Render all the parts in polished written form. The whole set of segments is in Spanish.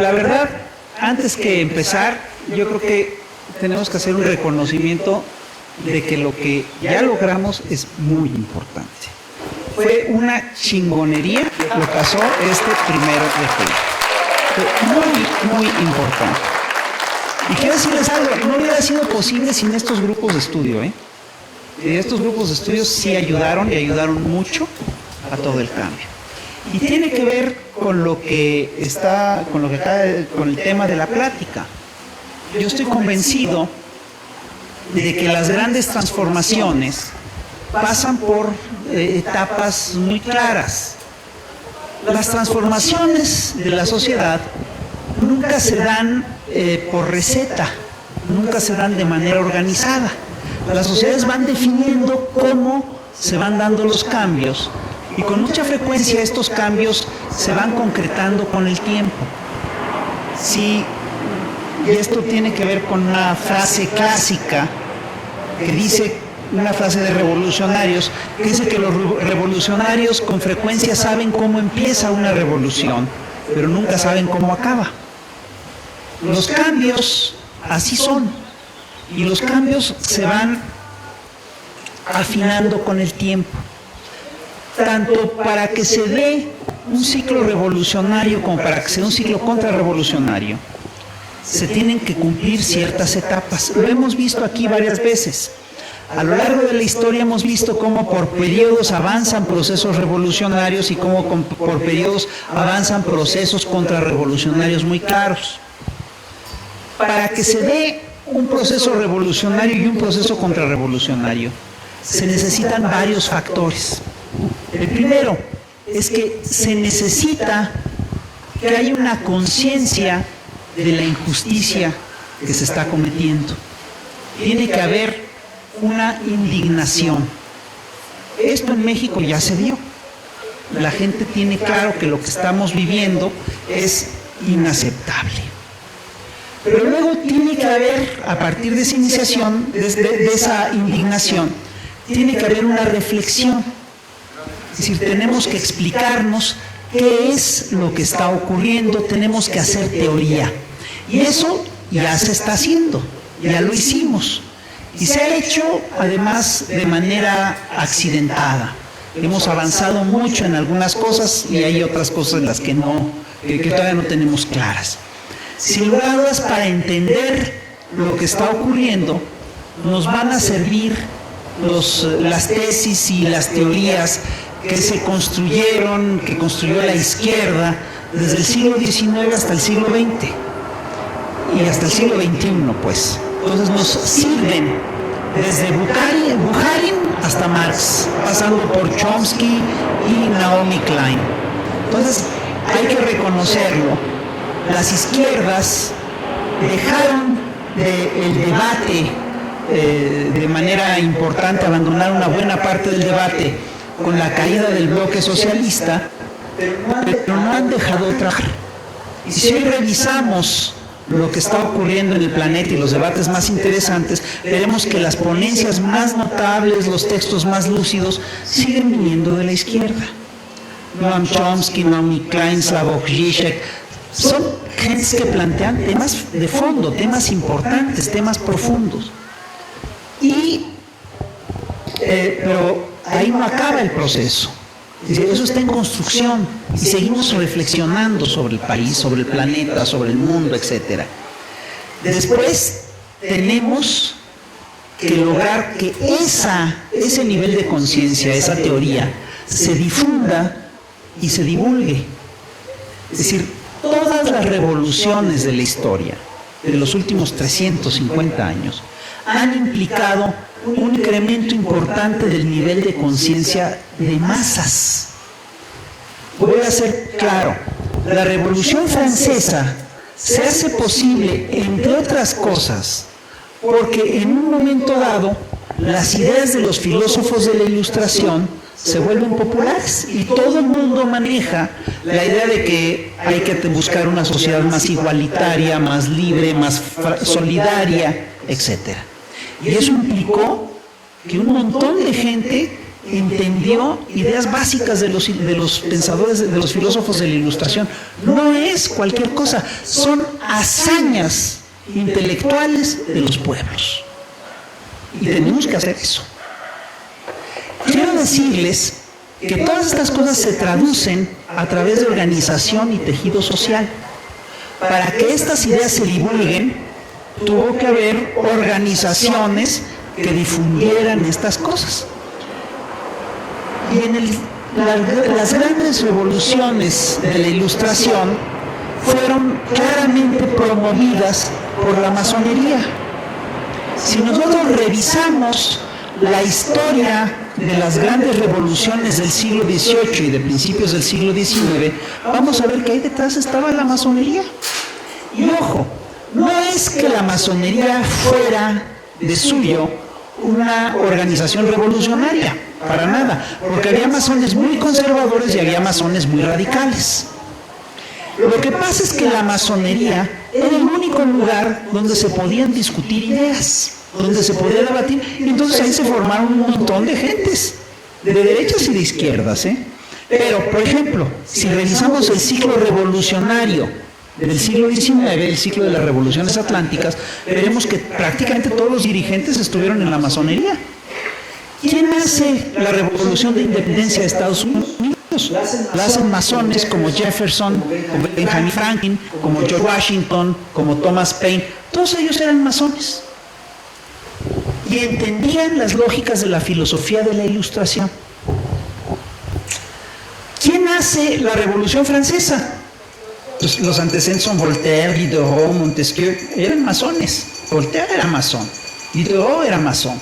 la verdad, antes que empezar, yo creo que tenemos que hacer un reconocimiento de que lo que ya logramos es muy importante. Fue una chingonería lo que pasó este 1 de julio. Fue muy, muy importante. Y quiero decirles algo, no hubiera sido posible sin estos grupos de estudio, ¿eh? Y estos grupos de estudio sí ayudaron y ayudaron mucho a todo el cambio. Y tiene que ver con lo que está, con el tema de la plática. Yo estoy convencido de que las grandes transformaciones pasan por etapas muy claras. Las transformaciones de la sociedad nunca se dan por receta, nunca se dan de manera organizada. Las sociedades van definiendo cómo se van dando los cambios y con mucha frecuencia estos cambios se van concretando con el tiempo. Sí, y esto tiene que ver con una frase clásica que dice, una frase de revolucionarios, que dice que los revolucionarios con frecuencia saben cómo empieza una revolución, pero nunca saben cómo acaba. Los cambios así son. Y los cambios se van afinando con el tiempo. Tanto para que se dé un ciclo revolucionario como para que se dé un ciclo contrarrevolucionario, se tienen que cumplir ciertas etapas. Lo hemos visto aquí varias veces. A lo largo de la historia hemos visto cómo por periodos avanzan procesos revolucionarios y cómo por periodos avanzan procesos contrarrevolucionarios muy claros. Para que se dé un proceso revolucionario y un proceso contrarrevolucionario, se necesitan varios factores. El primero es que se necesita que haya una conciencia de la injusticia que se está cometiendo. Tiene que haber una indignación. Esto en México ya se dio. La gente tiene claro que lo que estamos viviendo es inaceptable. Pero luego tiene que haber, a partir de esa iniciación, de esa indignación, tiene que haber una reflexión. Es decir, tenemos que explicarnos qué es lo que está ocurriendo, tenemos que hacer teoría. Y eso ya se está haciendo, ya lo hicimos. Y se ha hecho, además, de manera accidentada. Hemos avanzado mucho en algunas cosas y hay otras cosas en las que todavía no tenemos claras. Sin lugar a dudas, para entender lo que está ocurriendo, nos van a servir las tesis y las teorías que se construyeron, que construyó la izquierda desde el siglo XIX hasta el siglo XX y hasta el siglo XXI, pues. Entonces nos sirven desde Bukharin hasta Marx, pasando por Chomsky y Naomi Klein. Entonces hay que reconocerlo. Las izquierdas dejaron el debate de manera importante, abandonaron una buena parte del debate con la caída del bloque socialista, pero no han dejado trabajar. Y si hoy revisamos lo que está ocurriendo en el planeta y los debates más interesantes, veremos que las ponencias más notables, los textos más lúcidos, siguen viniendo de la izquierda. Noam Chomsky, Naomi Klein, Slavoj Žižek, son gentes que plantean temas de fondo, temas importantes, temas profundos. Pero ahí no acaba el proceso. Eso está en construcción y seguimos reflexionando sobre el país, sobre el planeta, sobre el mundo, etc. Después tenemos que lograr que ese nivel de conciencia, esa teoría, se difunda y se divulgue. Es decir, todas las revoluciones de la historia de los últimos 350 años han implicado un incremento importante del nivel de conciencia de masas. Voy a ser claro, la Revolución Francesa se hace posible, entre otras cosas, porque en un momento dado las ideas de los filósofos de la Ilustración se vuelven populares y todo el mundo maneja la idea de que hay que buscar una sociedad más igualitaria, más libre, más solidaria, etc. Y eso implicó que un montón de gente entendió ideas básicas de los pensadores, de los filósofos de la Ilustración. No es cualquier cosa, son hazañas intelectuales de los pueblos. Y tenemos que hacer eso. Quiero decirles que todas estas cosas se traducen a través de organización y tejido social. Para que estas ideas se divulguen, tuvo que haber organizaciones que difundieran estas cosas. Y en las grandes revoluciones de la Ilustración fueron claramente promovidas por la masonería. Si nosotros revisamos la historia de las grandes revoluciones del siglo XVIII y de principios del siglo XIX, vamos a ver que ahí detrás estaba la masonería. Y ojo, no es que la masonería fuera de suyo una organización revolucionaria, para nada, porque había masones muy conservadores y había masones muy radicales. Lo que pasa es que la masonería era el único lugar donde se podían discutir ideas, donde se podía debatir, y entonces ahí se formaron un montón de gentes, de derechas y de izquierdas, Pero, por ejemplo, si revisamos el ciclo revolucionario del siglo XIX, el ciclo de las revoluciones atlánticas, veremos que prácticamente todos los dirigentes estuvieron en la masonería. ¿Quién hace la revolución de independencia de Estados Unidos? La hacen masones como Jefferson, como Benjamin Franklin, como George Washington, como Thomas Paine. Todos ellos eran masones. Y entendían las lógicas de la filosofía de la Ilustración. ¿Quién hace la Revolución Francesa? Los antecedentes son Voltaire, Diderot, Montesquieu, eran masones. Voltaire era masón, Diderot era masón.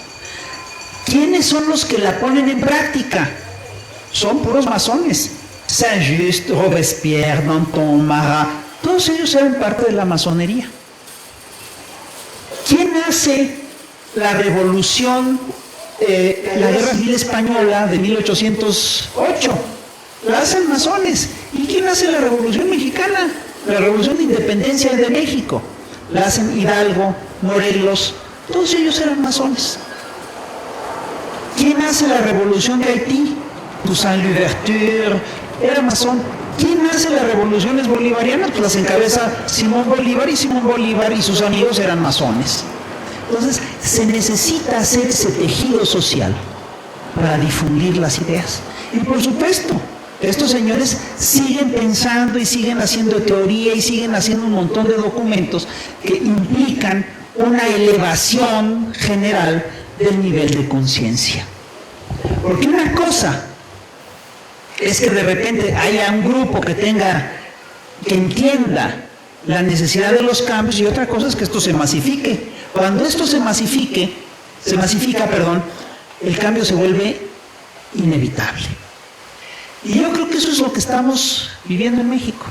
¿Quiénes son los que la ponen en práctica? Son puros masones. Saint-Just, Robespierre, Danton, Marat, todos ellos eran parte de la masonería. ¿Quién hace la revolución, la guerra civil española de 1808? La hacen masones. ¿Y quién hace la revolución mexicana? La revolución de independencia de México. La hacen Hidalgo, Morelos, todos ellos eran masones. ¿Quién hace la revolución de Haití? Toussaint Louverture, era masón. ¿Quién hace las revoluciones bolivarianas? Pues las encabeza Simón Bolívar y sus amigos eran masones. Entonces, se necesita hacer ese tejido social para difundir las ideas. Y por supuesto, estos señores siguen pensando y siguen haciendo teoría y siguen haciendo un montón de documentos que implican una elevación general del nivel de conciencia. Porque una cosa es que de repente haya un grupo que entienda la necesidad de los cambios, y otra cosa es que esto se masifique. Cuando esto se masifica, el cambio se vuelve inevitable. Y yo creo que eso es lo que estamos viviendo en México.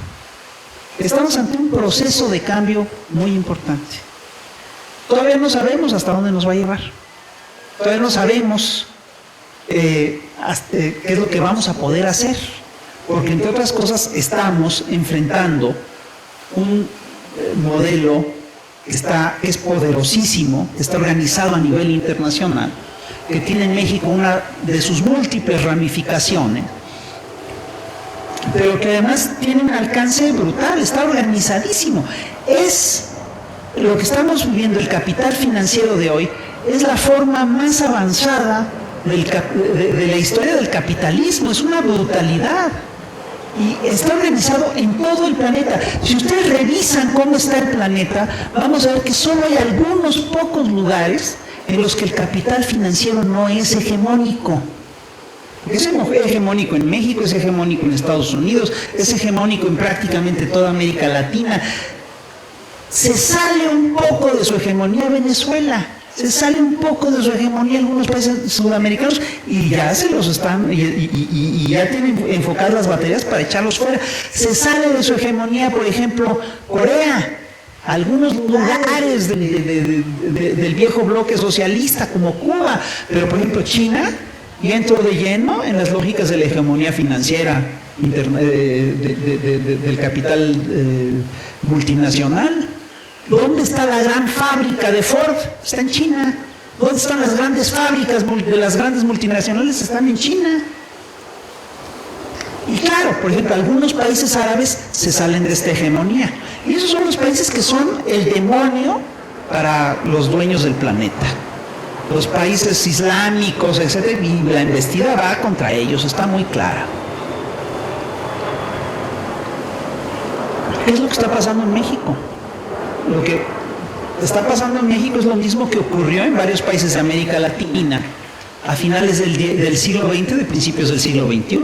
Estamos ante un proceso de cambio muy importante. Todavía no sabemos hasta dónde nos va a llevar. Todavía no sabemos qué es lo que vamos a poder hacer. Porque, entre otras cosas, estamos enfrentando un modelo que es poderosísimo, que está organizado a nivel internacional, que tiene en México una de sus múltiples ramificaciones, pero que además tiene un alcance brutal, está organizadísimo. Es lo que estamos viviendo, el capital financiero de hoy, es la forma más avanzada de la historia del capitalismo, es una brutalidad. Y está organizado en todo el planeta. Si ustedes revisan cómo está el planeta, vamos a ver que solo hay algunos pocos lugares en los que el capital financiero no es hegemónico. Es hegemónico en México, es hegemónico en Estados Unidos, es hegemónico en prácticamente toda América Latina. Se sale un poco de su hegemonía Venezuela, se sale un poco de su hegemonía algunos países sudamericanos y ya se los están, y ya tienen enfocadas las baterías para echarlos fuera. Se sale de su hegemonía, por ejemplo, Corea, algunos lugares del viejo bloque socialista como Cuba, pero por ejemplo China ya entró de lleno en las lógicas de la hegemonía financiera del capital multinacional. ¿Dónde está la gran fábrica de Ford? Está en China. ¿Dónde están las grandes fábricas de las grandes multinacionales? Están en China. Y claro, por ejemplo, algunos países árabes se salen de esta hegemonía. Y esos son los países que son el demonio para los dueños del planeta. Los países islámicos, etc. Y la embestida va contra ellos, está muy clara. ¿Qué es lo que está pasando en México? Lo que está pasando en México es lo mismo que ocurrió en varios países de América Latina a finales del siglo XX, de principios del siglo XXI,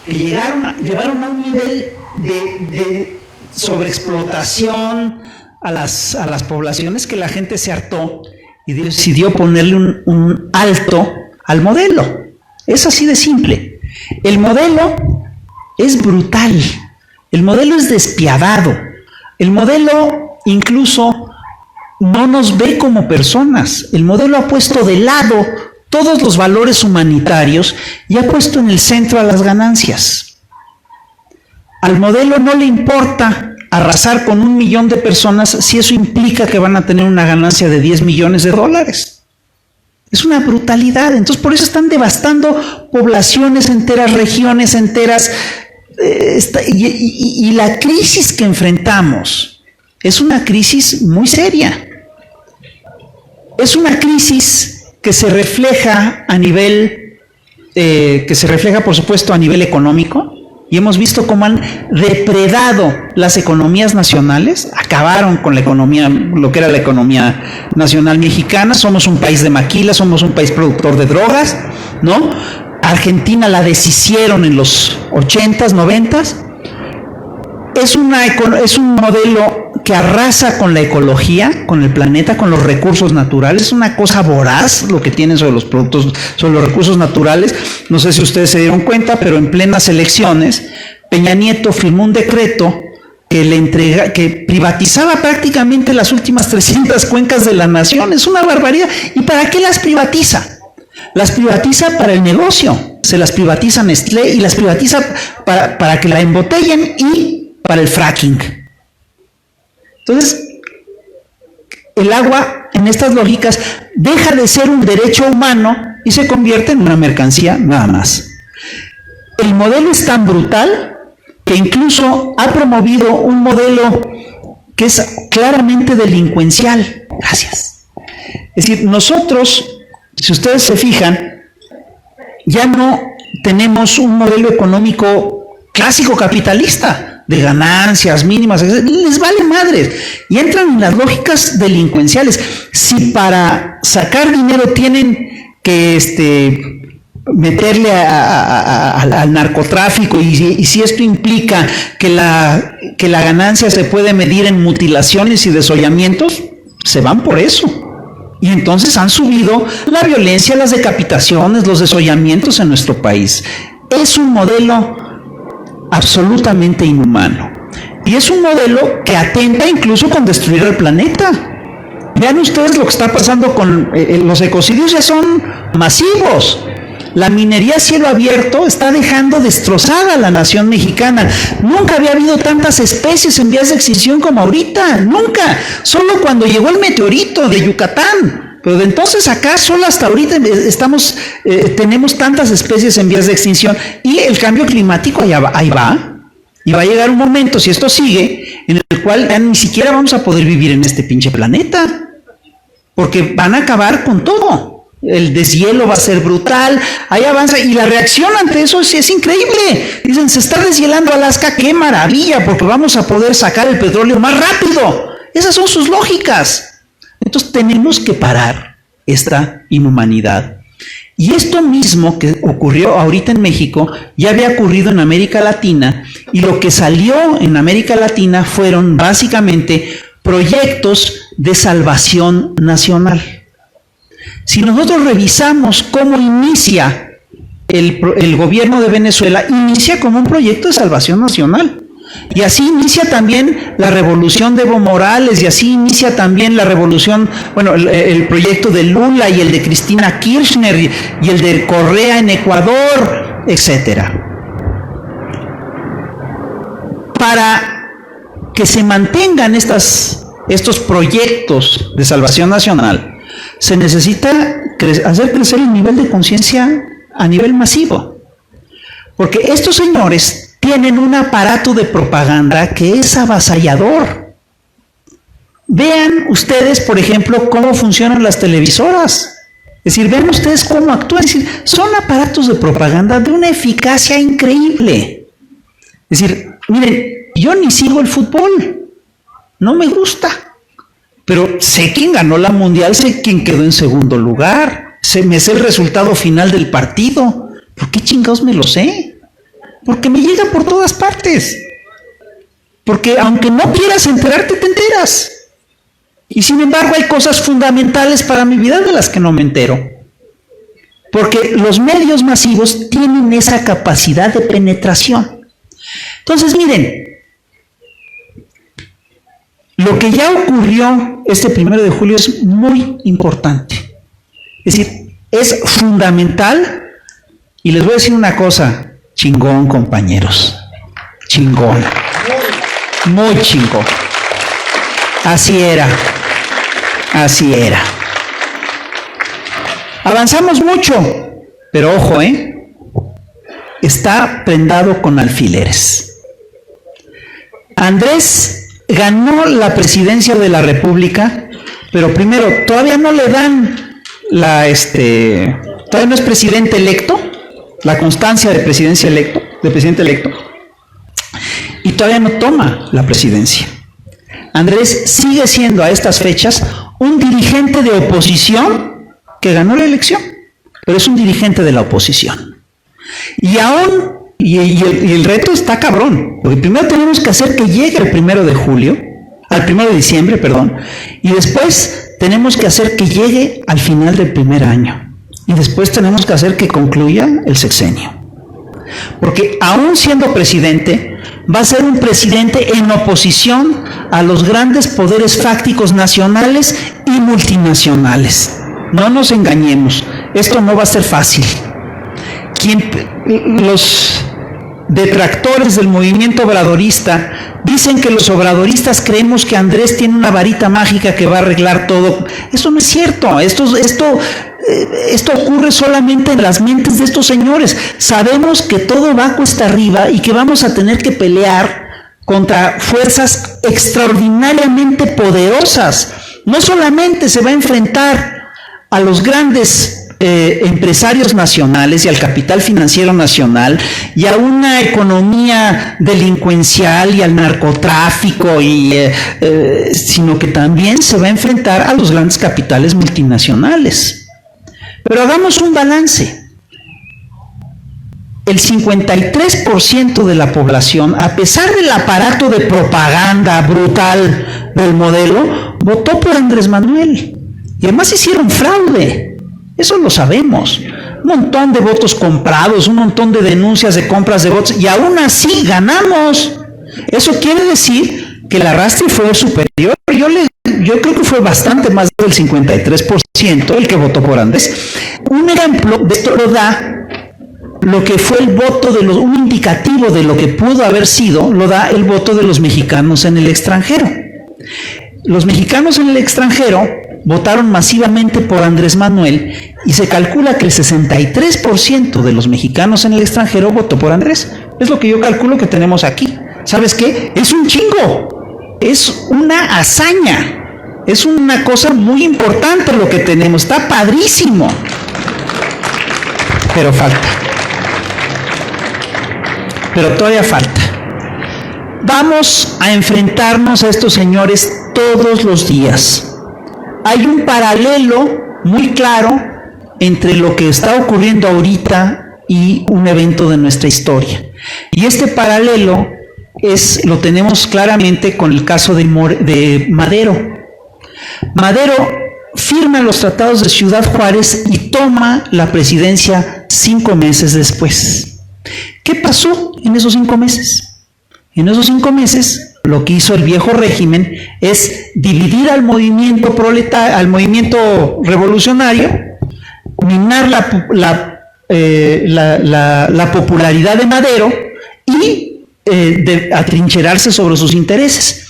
que llevaron a un nivel de sobreexplotación a las poblaciones que la gente se hartó y decidió ponerle un alto al modelo. Es así de simple. El modelo es brutal. El modelo es despiadado. El modelo incluso no nos ve como personas. El modelo ha puesto de lado todos los valores humanitarios y ha puesto en el centro a las ganancias. Al modelo no le importa arrasar con 1 millón de personas si eso implica que van a tener una ganancia de $10 millones. Es una brutalidad. Entonces por eso están devastando poblaciones enteras, regiones enteras. Y la crisis que enfrentamos es una crisis muy seria. Es una crisis que se refleja por supuesto a nivel económico, y hemos visto cómo han depredado las economías nacionales, acabaron con la economía, lo que era la economía nacional mexicana. Somos un país de maquila, somos un país productor de drogas, ¿no? Argentina la deshicieron en los 80s, 90s. Es un modelo que arrasa con la ecología, con el planeta, con los recursos naturales. Es una cosa voraz lo que tienen sobre los recursos naturales. No sé si ustedes se dieron cuenta, pero en plenas elecciones, Peña Nieto firmó un decreto que privatizaba prácticamente las últimas 300 cuencas de la nación. Es una barbaridad. ¿Y para qué las privatiza? Las privatiza para el negocio. Se las privatiza Nestlé y las privatiza para que la embotellen y para el fracking. Entonces, el agua, en estas lógicas, deja de ser un derecho humano y se convierte en una mercancía nada más. El modelo es tan brutal que incluso ha promovido un modelo que es claramente delincuencial. Gracias. Es decir, nosotros, si ustedes se fijan, ya no tenemos un modelo económico clásico capitalista, de ganancias mínimas, les vale madres, y entran en las lógicas delincuenciales. Si para sacar dinero tienen que meterle al narcotráfico, y si esto implica que la ganancia se puede medir en mutilaciones y desollamientos, se van por eso. Y entonces han subido la violencia, las decapitaciones, los desollamientos en nuestro país. Es un modelo absolutamente inhumano. Y es un modelo que atenta incluso con destruir el planeta. Vean ustedes lo que está pasando con los ecocidios, ya son masivos. La minería a cielo abierto está dejando destrozada a la nación mexicana. Nunca había habido tantas especies en vías de extinción como ahorita, nunca. Solo cuando llegó el meteorito de Yucatán. Pero de entonces acá, solo hasta ahorita tenemos tantas especies en vías de extinción. Y el cambio climático ahí va. Y va a llegar un momento, si esto sigue, en el cual ya ni siquiera vamos a poder vivir en este pinche planeta. Porque van a acabar con todo. El deshielo va a ser brutal, ahí avanza, y la reacción ante eso es increíble. Dicen, se está deshielando Alaska, qué maravilla, porque vamos a poder sacar el petróleo más rápido. Esas son sus lógicas. Entonces tenemos que parar esta inhumanidad. Y esto mismo que ocurrió ahorita en México, ya había ocurrido en América Latina, y lo que salió en América Latina fueron básicamente proyectos de salvación nacional. Si nosotros revisamos cómo inicia el gobierno de Venezuela, inicia como un proyecto de salvación nacional. Y así inicia también la revolución de Evo Morales, y así inicia también la revolución, el proyecto de Lula y el de Cristina Kirchner y el de Correa en Ecuador, etcétera. Para que se mantengan estos proyectos de salvación nacional, se necesita hacer crecer el nivel de conciencia a nivel masivo. Porque estos señores tienen un aparato de propaganda que es avasallador. Vean ustedes, por ejemplo, cómo funcionan las televisoras. Es decir, vean ustedes cómo actúan. Es decir, son aparatos de propaganda de una eficacia increíble. Es decir, miren, yo ni sigo el fútbol, no me gusta, pero sé quién ganó la mundial, sé quién quedó en segundo lugar, me sé el resultado final del partido. ¿Por qué chingados me lo sé? Porque me llega por todas partes. Porque aunque no quieras enterarte, te enteras. Y sin embargo hay cosas fundamentales para mi vida de las que no me entero. Porque los medios masivos tienen esa capacidad de penetración. Entonces, miren, lo que ya ocurrió este 1 de julio es muy importante. Es decir, es fundamental. Y les voy a decir una cosa, chingón, compañeros. Chingón. Muy chingón. Así era. Así era. Avanzamos mucho, pero ojo, está prendado con alfileres. Andrés ganó la presidencia de la República, pero primero, todavía no le dan todavía no es presidente electo, la constancia de presidencia electo, de presidente electo, y todavía no toma la presidencia. Andrés sigue siendo a estas fechas un dirigente de oposición que ganó la elección, pero es un dirigente de la oposición. Y aún, y el reto está cabrón, porque primero tenemos que hacer que llegue el 1 de diciembre, y después tenemos que hacer que llegue al final del primer año, y después tenemos que hacer que concluya el sexenio. Porque aún siendo presidente, va a ser un presidente en oposición a los grandes poderes fácticos nacionales y multinacionales. No nos engañemos, esto no va a ser fácil. Los detractores del movimiento obradorista dicen que los obradoristas creemos que Andrés tiene una varita mágica que va a arreglar todo. Eso no es cierto. Esto ocurre solamente en las mentes de estos señores. Sabemos que todo va cuesta arriba y que vamos a tener que pelear contra fuerzas extraordinariamente poderosas. No solamente se va a enfrentar a los grandes empresarios nacionales y al capital financiero nacional y a una economía delincuencial y al narcotráfico, sino que también se va a enfrentar a los grandes capitales multinacionales. Pero hagamos un balance. El 53% de la población, a pesar del aparato de propaganda brutal del modelo, votó por Andrés Manuel. Y además hicieron fraude. Eso lo sabemos. Un montón de votos comprados, un montón de denuncias de compras de votos, y aún así ganamos. Eso quiere decir que el arrastre fue superior. Yo creo que fue bastante más del 53% el que votó por Andrés. Un ejemplo de esto lo da lo que fue el voto un indicativo de lo que pudo haber sido, lo da el voto de los mexicanos en el extranjero. Los mexicanos en el extranjero votaron masivamente por Andrés Manuel y se calcula que el 63% de los mexicanos en el extranjero votó por Andrés. Es lo que yo calculo que tenemos aquí. ¿Sabes qué? Es un chingo. Es una hazaña. Es una cosa muy importante lo que tenemos. Está padrísimo. Pero falta. Pero todavía falta. Vamos a enfrentarnos a estos señores todos los días. Hay un paralelo muy claro entre lo que está ocurriendo ahorita y un evento de nuestra historia. Y este paralelo lo tenemos claramente con el caso de Madero. Madero firma los tratados de Ciudad Juárez y toma la presidencia 5 meses después. ¿Qué pasó en esos 5 meses? En esos 5 meses, lo que hizo el viejo régimen es dividir al movimiento al movimiento revolucionario, minar la popularidad de Madero y atrincherarse sobre sus intereses.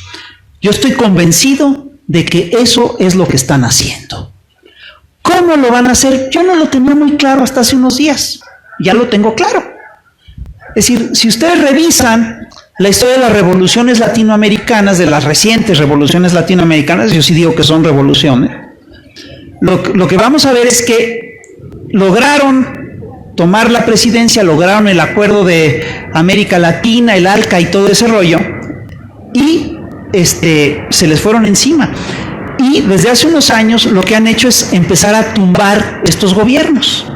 Yo estoy convencido de que eso es lo que están haciendo. ¿Cómo lo van a hacer? Yo no lo tenía muy claro hasta hace unos días. Ya lo tengo claro. Es decir, si ustedes revisan la historia de las revoluciones latinoamericanas, de las recientes revoluciones latinoamericanas, yo sí digo que son revoluciones, lo que vamos a ver es que lograron tomar la presidencia, lograron el acuerdo de América Latina, el ALCA y todo ese rollo, y se les fueron encima. Y desde hace unos años lo que han hecho es empezar a tumbar estos gobiernos.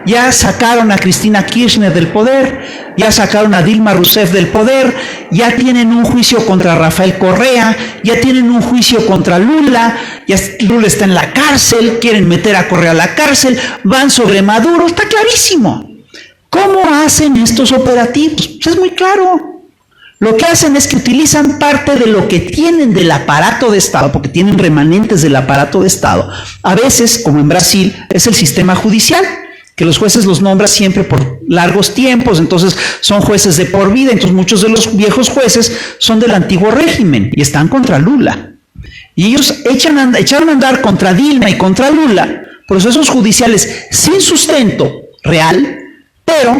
Ya sacaron a Cristina Kirchner del poder, ya sacaron a Dilma Rousseff del poder, ya tienen un juicio contra Rafael Correa, ya tienen un juicio contra Lula, ya Lula está en la cárcel, quieren meter a Correa a la cárcel, van sobre Maduro, está clarísimo. ¿Cómo hacen estos operativos? Pues es muy claro. Lo que hacen es que utilizan parte de lo que tienen del aparato de Estado, porque tienen remanentes del aparato de Estado. A veces, como en Brasil, es el sistema judicial, que los jueces los nombran siempre por largos tiempos, entonces son jueces de por vida, entonces muchos de los viejos jueces son del antiguo régimen y están contra Lula. Y ellos echaron a andar contra Dilma y contra Lula procesos judiciales sin sustento real, pero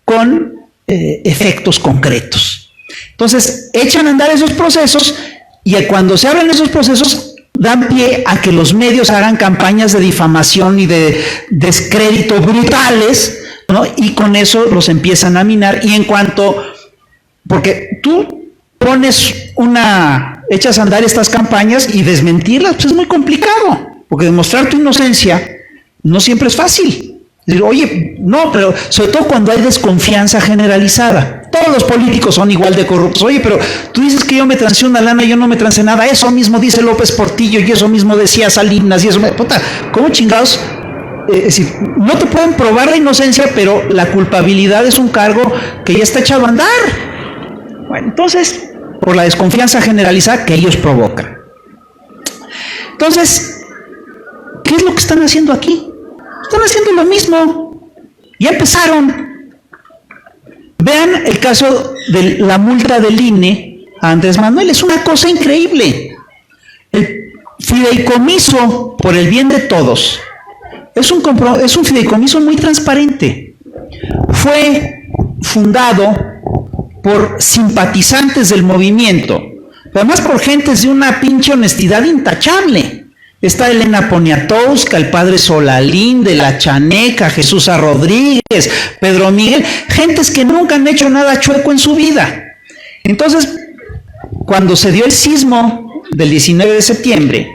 con efectos concretos. Entonces echan a andar esos procesos y cuando se abren esos procesos dan pie a que los medios hagan campañas de difamación y de descrédito brutales, ¿no? Y con eso los empiezan a minar. Y en cuanto, porque tú echas a andar estas campañas y desmentirlas, pues es muy complicado, porque demostrar tu inocencia no siempre es fácil. Decir, oye, no, pero sobre todo cuando hay desconfianza generalizada. Todos los políticos son igual de corruptos. Oye, pero tú dices que yo me trancé una lana y yo no me trancé nada. Eso mismo dice López Portillo y eso mismo decía Salinas y eso. Puta, ¿cómo chingados? Es decir, no te pueden probar la inocencia, pero la culpabilidad es un cargo que ya está echado a andar. Bueno, entonces, por la desconfianza generalizada que ellos provocan. Entonces, ¿qué es lo que están haciendo aquí? Están haciendo lo mismo. Ya empezaron. Vean el caso de la multa del INE a Andrés Manuel. Es una cosa increíble. El fideicomiso por el bien de todos es un fideicomiso muy transparente. Fue fundado por simpatizantes del movimiento, pero además por gentes de una pinche honestidad intachable. Está Elena Poniatowska, el padre Solalín, de la Chaneca, Jesús A. Rodríguez, Pedro Miguel, gentes que nunca han hecho nada chueco en su vida. Entonces, cuando se dio el sismo del 19 de septiembre,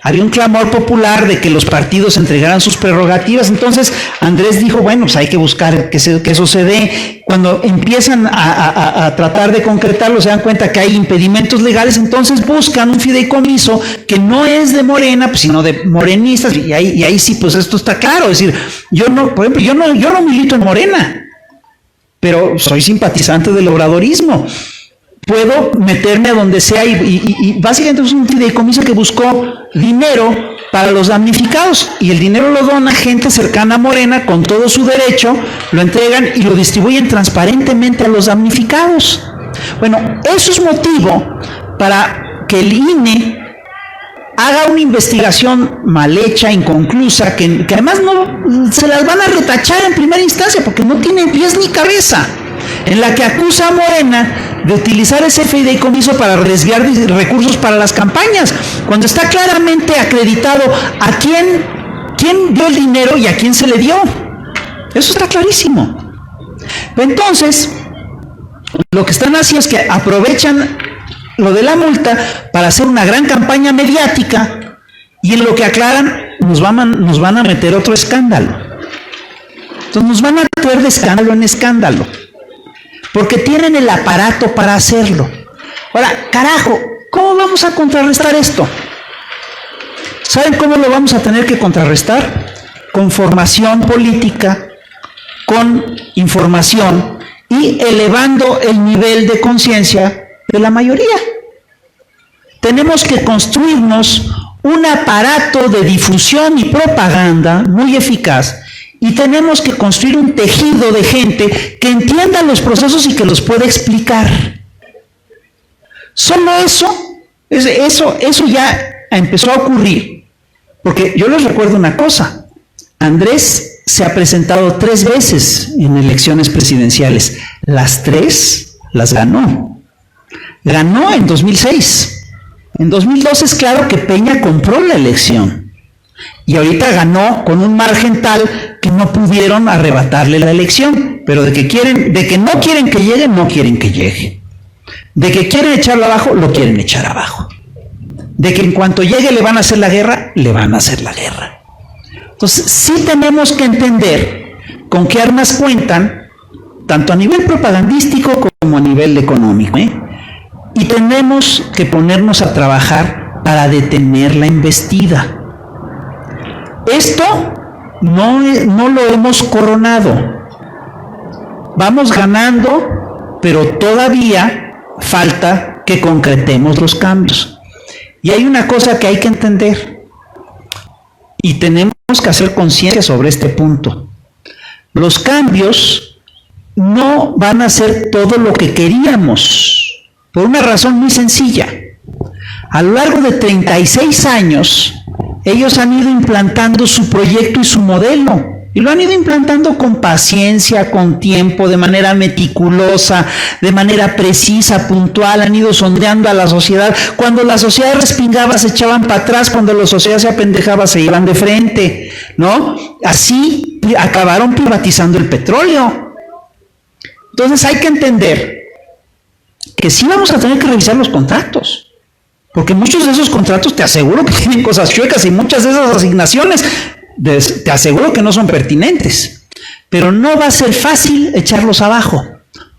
había un clamor popular de que los partidos entregaran sus prerrogativas. Entonces Andrés dijo, bueno, pues hay que buscar que eso se dé. Cuando empiezan a tratar de concretarlo, se dan cuenta que hay impedimentos legales, entonces buscan un fideicomiso que no es de Morena, pues, sino de morenistas, y ahí sí, pues esto está claro. Es decir, por ejemplo, yo no milito en Morena, pero soy simpatizante del obradorismo. Puedo meterme a donde sea y básicamente es un fideicomiso que buscó dinero para los damnificados y el dinero lo dona gente cercana a Morena con todo su derecho, lo entregan y lo distribuyen transparentemente a los damnificados. Bueno, eso es motivo para que el INE haga una investigación mal hecha, inconclusa, que además no se las van a retachar en primera instancia porque no tiene pies ni cabeza, en la que acusa a Morena de utilizar ese fideicomiso para desviar recursos para las campañas, cuando está claramente acreditado a quién dio el dinero y a quién se le dio. Eso está clarísimo. Entonces, lo que están haciendo es que aprovechan lo de la multa para hacer una gran campaña mediática y en lo que aclaran nos van a meter otro escándalo. Entonces nos van a meter de escándalo en escándalo, porque tienen el aparato para hacerlo. Ahora, carajo, ¿cómo vamos a contrarrestar esto? ¿Saben cómo lo vamos a tener que contrarrestar? Con formación política, con información y elevando el nivel de conciencia de la mayoría. Tenemos que construirnos un aparato de difusión y propaganda muy eficaz y tenemos que construir un tejido de gente que entienda los procesos y que los pueda explicar. Solo eso ya empezó a ocurrir Porque yo les recuerdo una cosa, Andrés se ha presentado 3 veces en elecciones presidenciales, las 3 las ganó. Ganó en 2006. En 2012 es claro que Peña compró la elección. Y ahorita ganó con un margen tal que no pudieron arrebatarle la elección. Pero de que no quieren que llegue, no quieren que llegue. De que quieren echarlo abajo, lo quieren echar abajo. De que en cuanto llegue le van a hacer la guerra, le van a hacer la guerra. Entonces, sí tenemos que entender con qué armas cuentan, tanto a nivel propagandístico como a nivel económico, Y tenemos que ponernos a trabajar para detener la embestida. Esto no lo hemos coronado. Vamos ganando, pero todavía falta que concretemos los cambios. Y hay una cosa que hay que entender, y tenemos que hacer conciencia sobre este punto. Los cambios no van a ser todo lo que queríamos, por una razón muy sencilla. A lo largo de 36 años, ellos han ido implantando su proyecto y su modelo, y lo han ido implantando con paciencia, con tiempo, de manera meticulosa, de manera precisa, puntual. Han ido sondeando a la sociedad. Cuando la sociedad respingaba, se echaban para atrás. Cuando la sociedad se apendejaba, se iban de frente, ¿no? Así acabaron privatizando el petróleo. Entonces hay que entender que sí vamos a tener que revisar los contratos, porque muchos de esos contratos te aseguro que tienen cosas chuecas, y muchas de esas asignaciones te aseguro que no son pertinentes, pero no va a ser fácil echarlos abajo,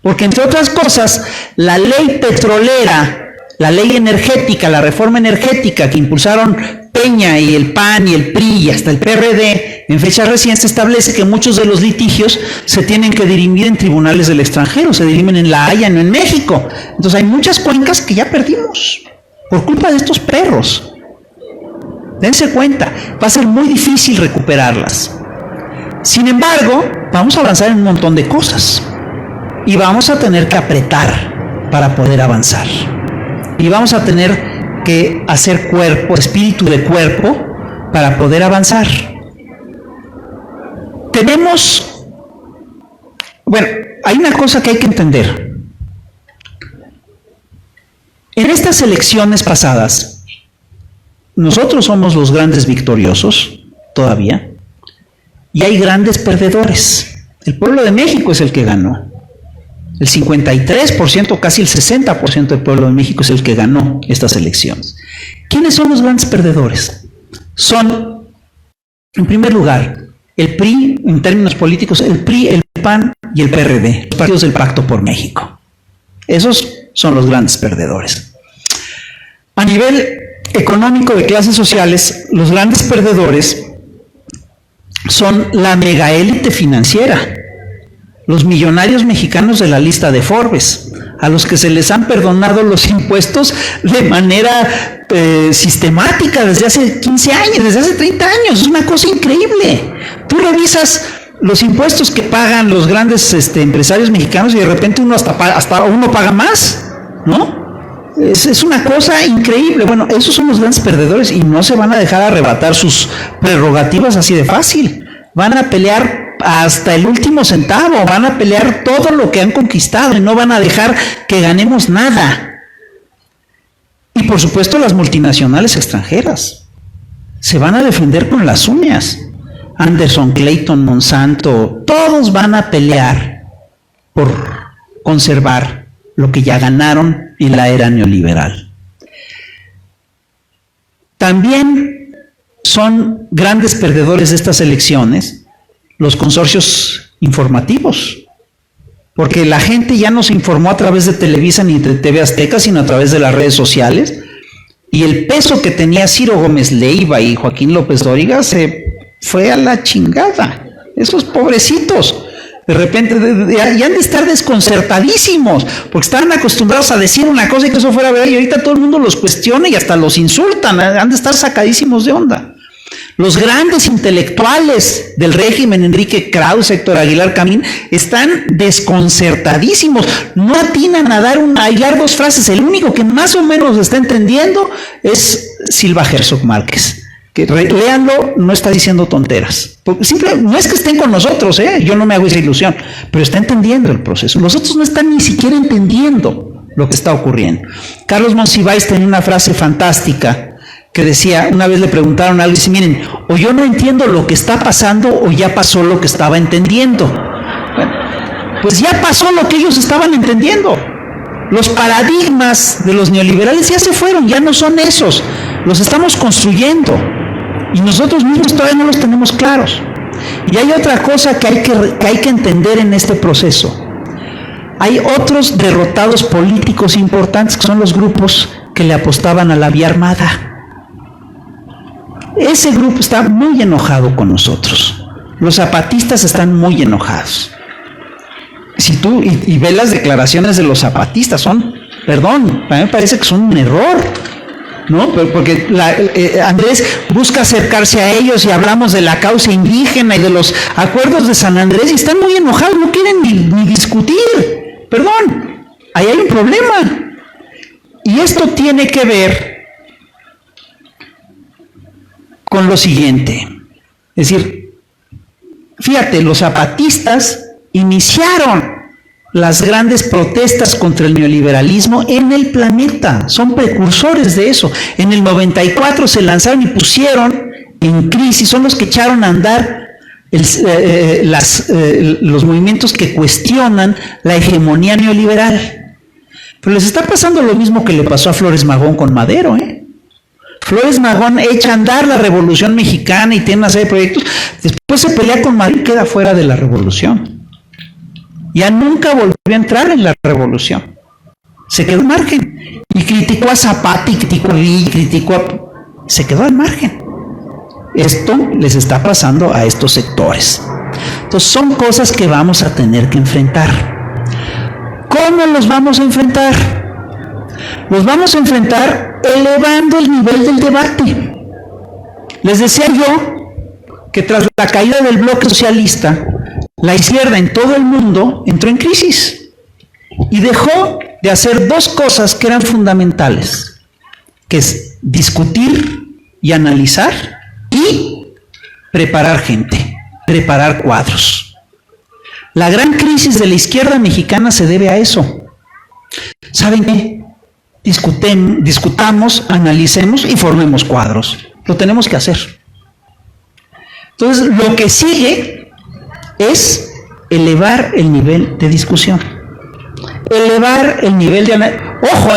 porque entre otras cosas, la ley petrolera, la ley energética, la reforma energética que impulsaron Peña y el PAN y el PRI y hasta el PRD, en fechas recientes establece que muchos de los litigios se tienen que dirimir en tribunales del extranjero, se dirimen en La Haya, no en México. Entonces hay muchas cuencas que ya perdimos por culpa de estos perros. Dense cuenta, va a ser muy difícil recuperarlas. Sin embargo, vamos a avanzar en un montón de cosas. Y vamos a tener que apretar para poder avanzar. Y vamos a tener que hacer cuerpo, espíritu de cuerpo, para poder avanzar. Hay una cosa que hay que entender. En estas elecciones pasadas, nosotros somos los grandes victoriosos, todavía, y hay grandes perdedores. El pueblo de México es el que ganó. El 53%, casi el 60% del pueblo de México es el que ganó estas elecciones. ¿Quiénes son los grandes perdedores? Son, en primer lugar, el PRI, en términos políticos, el PRI, el PAN y el PRD, los partidos del Pacto por México. Esos son los grandes perdedores. A nivel económico de clases sociales, los grandes perdedores son la megaélite financiera, los millonarios mexicanos de la lista de Forbes, a los que se les han perdonado los impuestos de manera sistemática desde hace 15 años, desde hace 30 años. Es una cosa increíble. Tú revisas los impuestos que pagan los grandes empresarios mexicanos y de repente uno hasta uno paga más, ¿no? Es una cosa increíble. Bueno, esos son los grandes perdedores y no se van a dejar arrebatar sus prerrogativas así de fácil. Van a pelear hasta el último centavo, van a pelear todo lo que han conquistado y no van a dejar que ganemos nada. Y por supuesto las multinacionales extranjeras se van a defender con las uñas. Anderson, Clayton, Monsanto, todos van a pelear por conservar lo que ya ganaron en la era neoliberal. También son grandes perdedores de estas elecciones los consorcios informativos, porque la gente ya no se informó a través de Televisa ni de TV Azteca, sino a través de las redes sociales, y el peso que tenía Ciro Gómez Leiva y Joaquín López Dóriga se fue a la chingada. Esos pobrecitos de repente ya han de estar desconcertadísimos, porque estaban acostumbrados a decir una cosa y que eso fuera verdad, y ahorita todo el mundo los cuestiona y hasta los insultan, han de estar sacadísimos de onda. Los grandes intelectuales del régimen, Enrique Krauss, Héctor Aguilar Camín, están desconcertadísimos, no atinan a hilar dos frases. El único que más o menos está entendiendo es Silva Herzog Márquez. Léanlo, no está diciendo tonteras. Porque no es que estén con nosotros, yo no me hago esa ilusión, pero está entendiendo el proceso. Los otros no están ni siquiera entendiendo lo que está ocurriendo. Carlos Monsiváis tenía una frase fantástica que decía, una vez le preguntaron algo y dice, miren, o yo no entiendo lo que está pasando o ya pasó lo que estaba entendiendo. Bueno, pues ya pasó lo que ellos estaban entendiendo. Los paradigmas de los neoliberales ya se fueron, ya no son esos. Los estamos construyendo y nosotros mismos todavía no los tenemos claros. Y hay otra cosa que hay que entender en este proceso. Hay otros derrotados políticos importantes que son los grupos que le apostaban a la vía armada. Ese grupo está muy enojado con nosotros. Los zapatistas están muy enojados. Si tú y ves las declaraciones de los zapatistas, a mí me parece que son un error, ¿no? Porque Andrés busca acercarse a ellos y hablamos de la causa indígena y de los acuerdos de San Andrés y están muy enojados, no quieren ni discutir. Perdón, ahí hay un problema. Y esto tiene que ver con lo siguiente. Es decir, fíjate, los zapatistas iniciaron las grandes protestas contra el neoliberalismo en el planeta, son precursores de eso. En el 94 se lanzaron y pusieron en crisis, son los que echaron a andar los movimientos que cuestionan la hegemonía neoliberal. Pero les está pasando lo mismo que le pasó a Flores Magón con Madero, Flores Magón echa a andar la Revolución Mexicana y tiene una serie de proyectos, después se pelea con Madero y queda fuera de la revolución. Ya nunca volvió a entrar en la revolución. Se quedó al margen. Y criticó a Zapata, y criticó a Villa, se quedó al margen. Esto les está pasando a estos sectores. Entonces son cosas que vamos a tener que enfrentar. ¿Cómo los vamos a enfrentar? Los vamos a enfrentar elevando el nivel del debate. Les decía yo que tras la caída del bloque socialista, la izquierda en todo el mundo entró en crisis y dejó de hacer dos cosas que eran fundamentales, que es discutir y analizar y preparar gente, preparar cuadros. La gran crisis de la izquierda mexicana se debe a eso. ¿Saben qué? Discutamos, analicemos y formemos cuadros. Lo tenemos que hacer. Entonces, lo que sigue es elevar el nivel de discusión. Elevar el nivel de análisis. Ojo,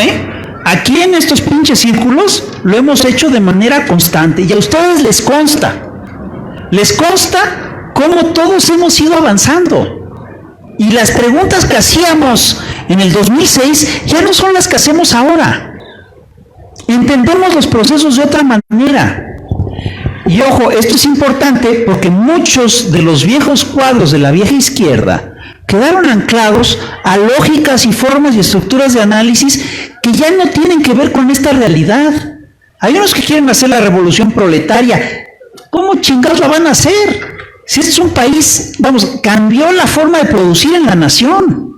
aquí en estos pinches círculos lo hemos hecho de manera constante y a ustedes les consta cómo todos hemos ido avanzando. Y las preguntas que hacíamos en el 2006 ya no son las que hacemos ahora. Entendemos los procesos de otra manera. Y ojo, esto es importante porque muchos de los viejos cuadros de la vieja izquierda quedaron anclados a lógicas y formas y estructuras de análisis que ya no tienen que ver con esta realidad. Hay unos que quieren hacer la revolución proletaria. ¿Cómo chingados la van a hacer? Si este es un país, cambió la forma de producir en la nación.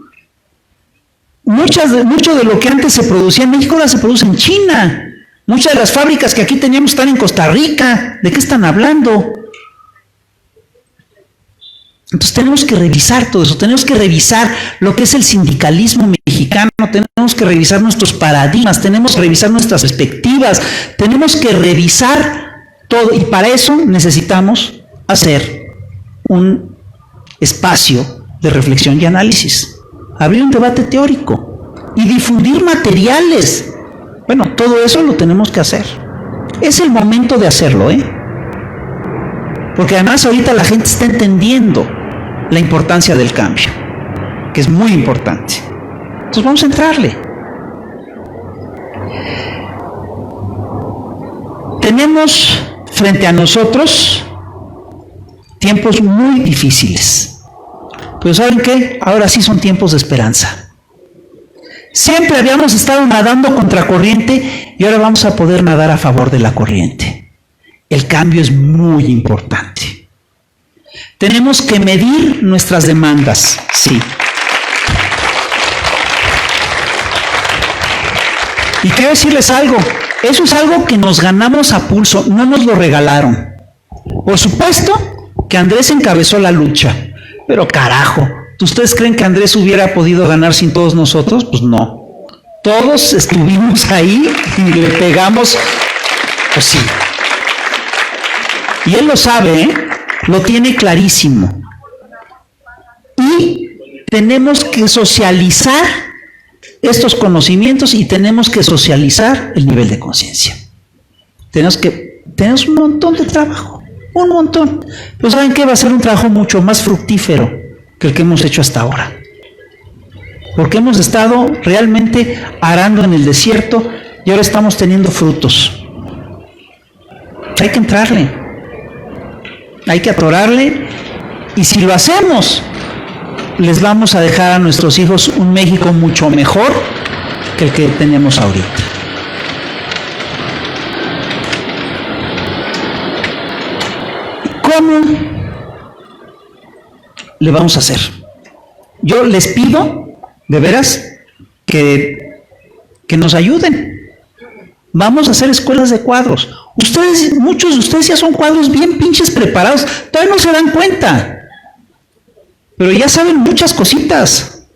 Mucho de lo que antes se producía en México ahora se produce en China. Muchas de las fábricas que aquí teníamos están en Costa Rica. ¿De qué están hablando? Entonces tenemos que revisar todo eso, tenemos que revisar lo que es el sindicalismo mexicano, tenemos que revisar nuestros paradigmas, tenemos que revisar nuestras perspectivas, tenemos que revisar todo y para eso necesitamos hacer un espacio de reflexión y análisis, abrir un debate teórico y difundir materiales. Bueno, todo eso lo tenemos que hacer. Es el momento de hacerlo, porque además ahorita la gente está entendiendo la importancia del cambio, que es muy importante. Entonces vamos a entrarle. Tenemos frente a nosotros tiempos muy difíciles, pero ¿saben qué? Ahora sí son tiempos de esperanza. Siempre habíamos estado nadando contra corriente y ahora vamos a poder nadar a favor de la corriente. El cambio es muy importante. Tenemos que medir nuestras demandas, sí. Y quiero decirles algo, Eso es algo que nos ganamos a pulso, no nos lo regalaron. Por supuesto que Andrés encabezó la lucha, pero carajo, ¿ustedes creen que Andrés hubiera podido ganar sin todos nosotros? Pues no. Todos estuvimos ahí y le pegamos, pues sí. Y él lo sabe, ¿eh? Lo tiene clarísimo. Y tenemos que socializar estos conocimientos y tenemos que socializar el nivel de conciencia. Tenemos un montón de trabajo, un montón. Pero ¿saben qué? Va a ser un trabajo mucho más fructífero que el que hemos hecho hasta ahora. Porque hemos estado realmente arando en el desierto y ahora estamos teniendo frutos. Hay que entrarle, hay que atorarle, y si lo hacemos, les vamos a dejar a nuestros hijos un México mucho mejor que el que tenemos ahorita. ¿Cómo le vamos a hacer? Yo les pido, de veras, que nos ayuden. Vamos a hacer escuelas de cuadros. Muchos de ustedes ya son cuadros bien pinches preparados, todavía no se dan cuenta. Pero ya saben muchas cositas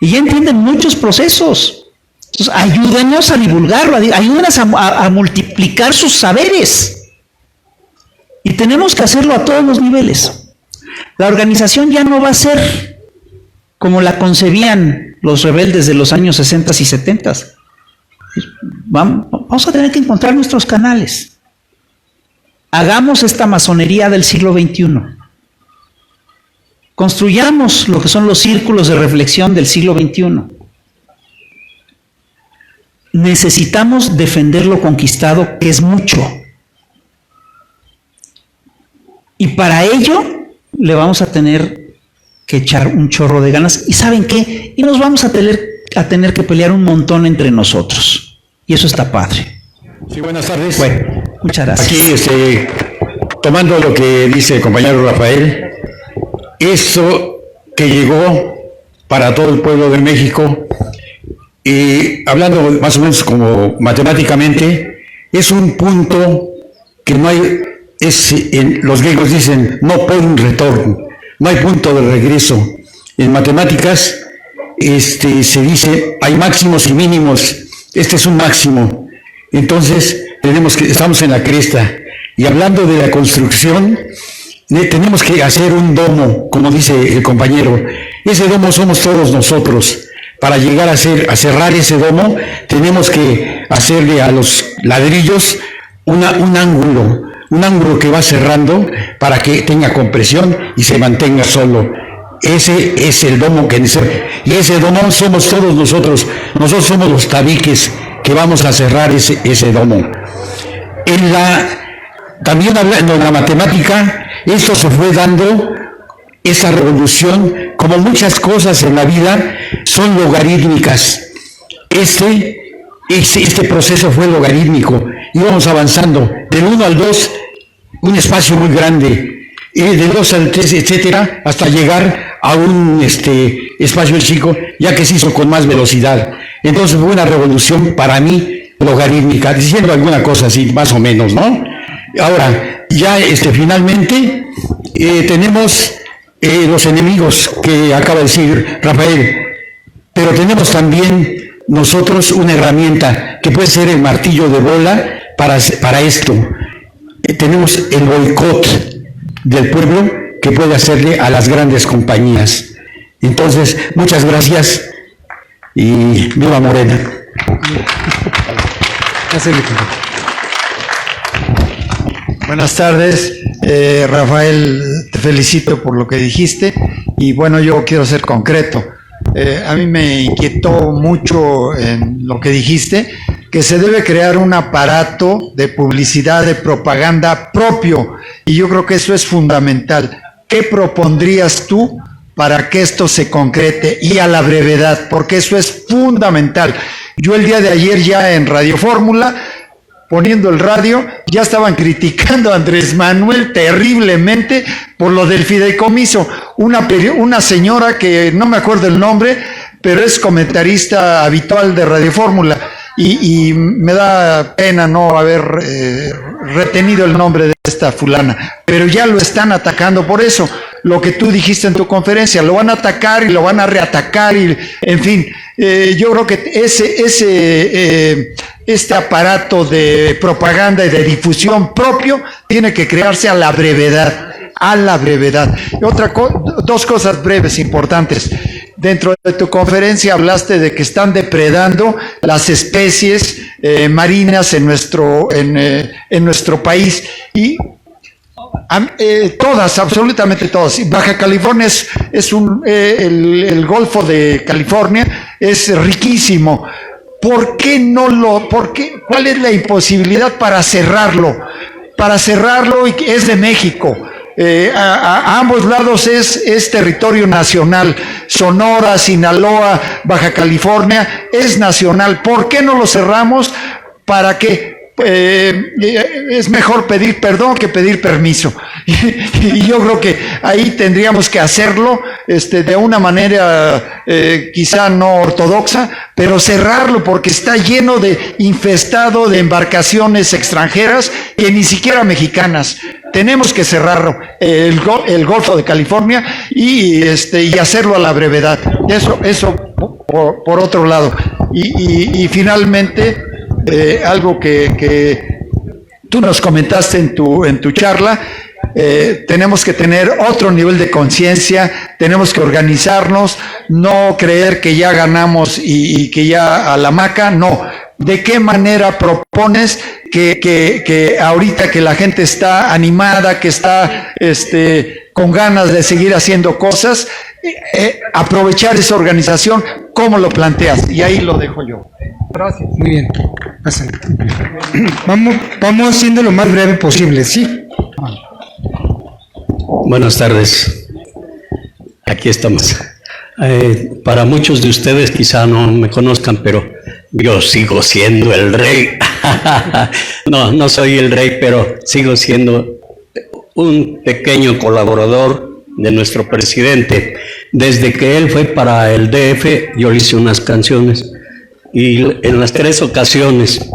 y ya entienden muchos procesos. Entonces, ayúdenos a divulgarlo, ayúdenos a multiplicar sus saberes. Y tenemos que hacerlo a todos los niveles. La organización ya no va a ser como la concebían los rebeldes de los años 60 y 70. Vamos a tener que encontrar nuestros canales. Hagamos esta masonería del siglo XXI. Construyamos lo que son los círculos de reflexión del siglo XXI. Necesitamos defender lo conquistado, que es mucho. Y para ello le vamos a tener que echar un chorro de ganas. ¿Y saben qué? Y nos vamos a tener que pelear un montón entre nosotros. Y eso está padre. Sí, buenas tardes. Bueno, muchas gracias. Aquí, tomando lo que dice el compañero Rafael, eso que llegó para todo el pueblo de México, y hablando más o menos como matemáticamente, es un punto que no hay, los griegos dicen no point return, no hay punto de regreso. En matemáticas se dice hay máximos y mínimos, este es un máximo, entonces estamos en la cresta. Y hablando de la construcción, tenemos que hacer un domo, como dice el compañero. Ese domo somos todos nosotros. Para llegar a cerrar ese domo, tenemos que hacerle a los ladrillos un ángulo que va cerrando para que tenga compresión y se mantenga solo. Ese es el domo que necesitamos. Y ese domo somos todos nosotros. Nosotros somos los tabiques que vamos a cerrar ese domo. También hablando de la matemática, esto se fue dando, esa revolución, como muchas cosas en la vida, son logarítmicas. Este proceso fue logarítmico. Íbamos avanzando del 1 al 2, un espacio muy grande, del 2 al 3, etcétera, hasta llegar a un espacio chico, ya que se hizo con más velocidad. Entonces fue una revolución para mí logarítmica, diciendo alguna cosa así, más o menos, ¿no? Ahora, ya finalmente tenemos los enemigos que acaba de decir Rafael, pero tenemos también nosotros una herramienta que puede ser el martillo de bola para esto. Tenemos el boicot del pueblo que puede hacerle a las grandes compañías. Entonces, muchas gracias y viva Morena. Buenas tardes, Rafael, te felicito por lo que dijiste y bueno, yo quiero ser concreto. A mí me inquietó mucho en lo que dijiste, que se debe crear un aparato de publicidad, de propaganda propio, y yo creo que eso es fundamental. ¿Qué propondrías tú para que esto se concrete y a la brevedad? Porque eso es fundamental. Yo el día de ayer ya en Radio Fórmula, poniendo el radio, ya estaban criticando a Andrés Manuel terriblemente por lo del fideicomiso. Una señora que no me acuerdo el nombre, pero es comentarista habitual de Radio Fórmula, y me da pena no haber retenido el nombre de esta fulana, pero ya lo están atacando por eso. Lo que tú dijiste en tu conferencia, lo van a atacar y lo van a reatacar, y en fin, yo creo que este aparato de propaganda y de difusión propio tiene que crearse a la brevedad. Dos cosas breves importantes. Dentro de tu conferencia hablaste de que están depredando las especies marinas en nuestro país, y todas, absolutamente todas. Baja California el Golfo de California es riquísimo. ¿Cuál es la imposibilidad para cerrarlo? Y es de México. A ambos lados es territorio nacional. Sonora, Sinaloa, Baja California es nacional. ¿Por qué no lo cerramos? ¿Para qué? Es mejor pedir perdón que pedir permiso. Y yo creo que ahí tendríamos que hacerlo de una manera quizá no ortodoxa, pero cerrarlo, porque está infestado de embarcaciones extranjeras que ni siquiera mexicanas. Tenemos que cerrarlo, el Golfo de California, y hacerlo a la brevedad. Eso por otro lado. Y finalmente, algo que tú nos comentaste en tu charla, tenemos que tener otro nivel de conciencia, tenemos que organizarnos, no creer que ya ganamos y que ya a la hamaca, no. ¿De qué manera propones que ahorita que la gente está animada, que está con ganas de seguir haciendo cosas, aprovechar esa organización? ¿Cómo lo planteas? Y ahí lo dejo yo. Gracias. Muy bien. Vamos siendo lo más breve posible, ¿sí? Buenas tardes. Aquí estamos. Para muchos de ustedes quizá no me conozcan, pero yo sigo siendo el rey. No soy el rey, pero sigo siendo un pequeño colaborador de nuestro presidente. Desde que él fue para el DF, yo le hice unas canciones, y en las 3 ocasiones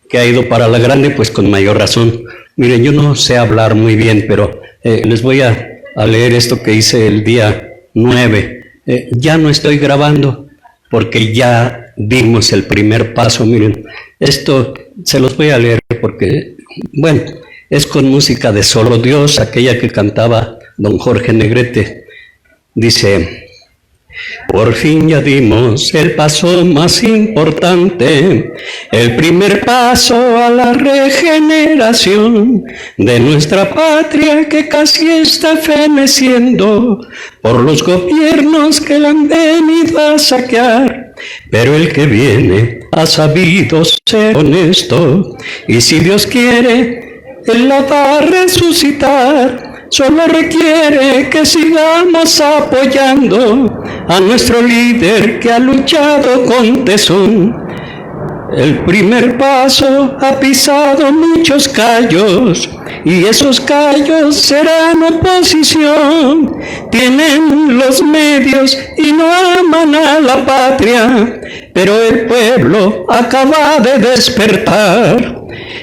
que ha ido para la grande, pues con mayor razón. Miren, yo no sé hablar muy bien, pero les voy a leer esto que hice el día 9. Ya no estoy grabando porque ya dimos el primer paso. Miren, esto se los voy a leer porque, bueno, es con música de Solo Dios, aquella que cantaba don Jorge Negrete. Dice: por fin ya dimos el paso más importante, el primer paso a la regeneración de nuestra patria, que casi está feneciendo por los gobiernos que la han venido a saquear. Pero el que viene ha sabido ser honesto, y si Dios quiere, Él la va a resucitar. Solo requiere que sigamos apoyando a nuestro líder que ha luchado con tesón. El primer paso ha pisado muchos callos, y esos callos serán oposición. Tienen los medios y no aman a la patria, pero el pueblo acaba de despertar.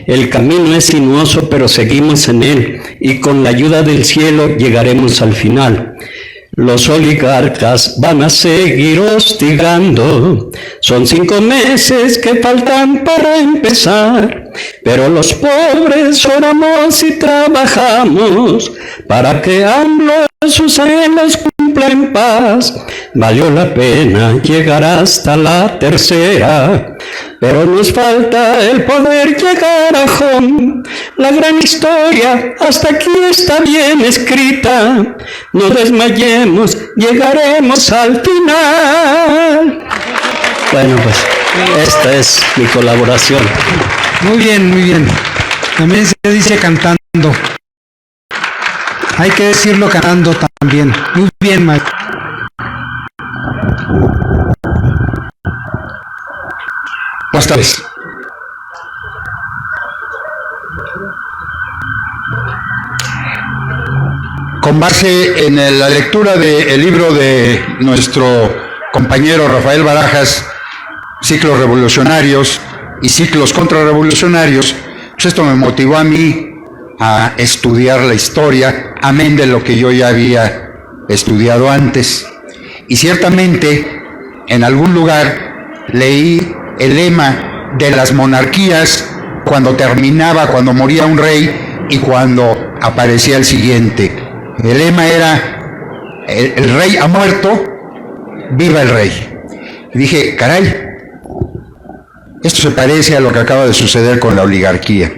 El camino es sinuoso, pero seguimos en él, y con la ayuda del cielo llegaremos al final. Los oligarcas van a seguir hostigando. Son 5 meses que faltan para empezar, pero los pobres oramos y trabajamos para que AMLO sus anhelos cumpla en paz. Valió la pena llegar hasta la 3ª, pero nos falta el poder llegar a home. La gran historia hasta aquí está bien escrita. No desmayemos, llegaremos al final. Bueno, pues esta es mi colaboración. Muy bien, muy bien. También se dice cantando. Hay que decirlo cantando también. Muy bien, maestro. Buenas tardes. Con base en la lectura del libro de nuestro compañero Rafael Barajas, Ciclos Revolucionarios, y ciclos contrarrevolucionarios, pues esto me motivó a mí a estudiar la historia, amén de lo que yo ya había estudiado antes. Y ciertamente, en algún lugar leí el lema de las monarquías cuando terminaba, cuando moría un rey y cuando aparecía el siguiente. El lema era: el rey ha muerto, viva el rey. Y dije, caray, esto se parece a lo que acaba de suceder con la oligarquía.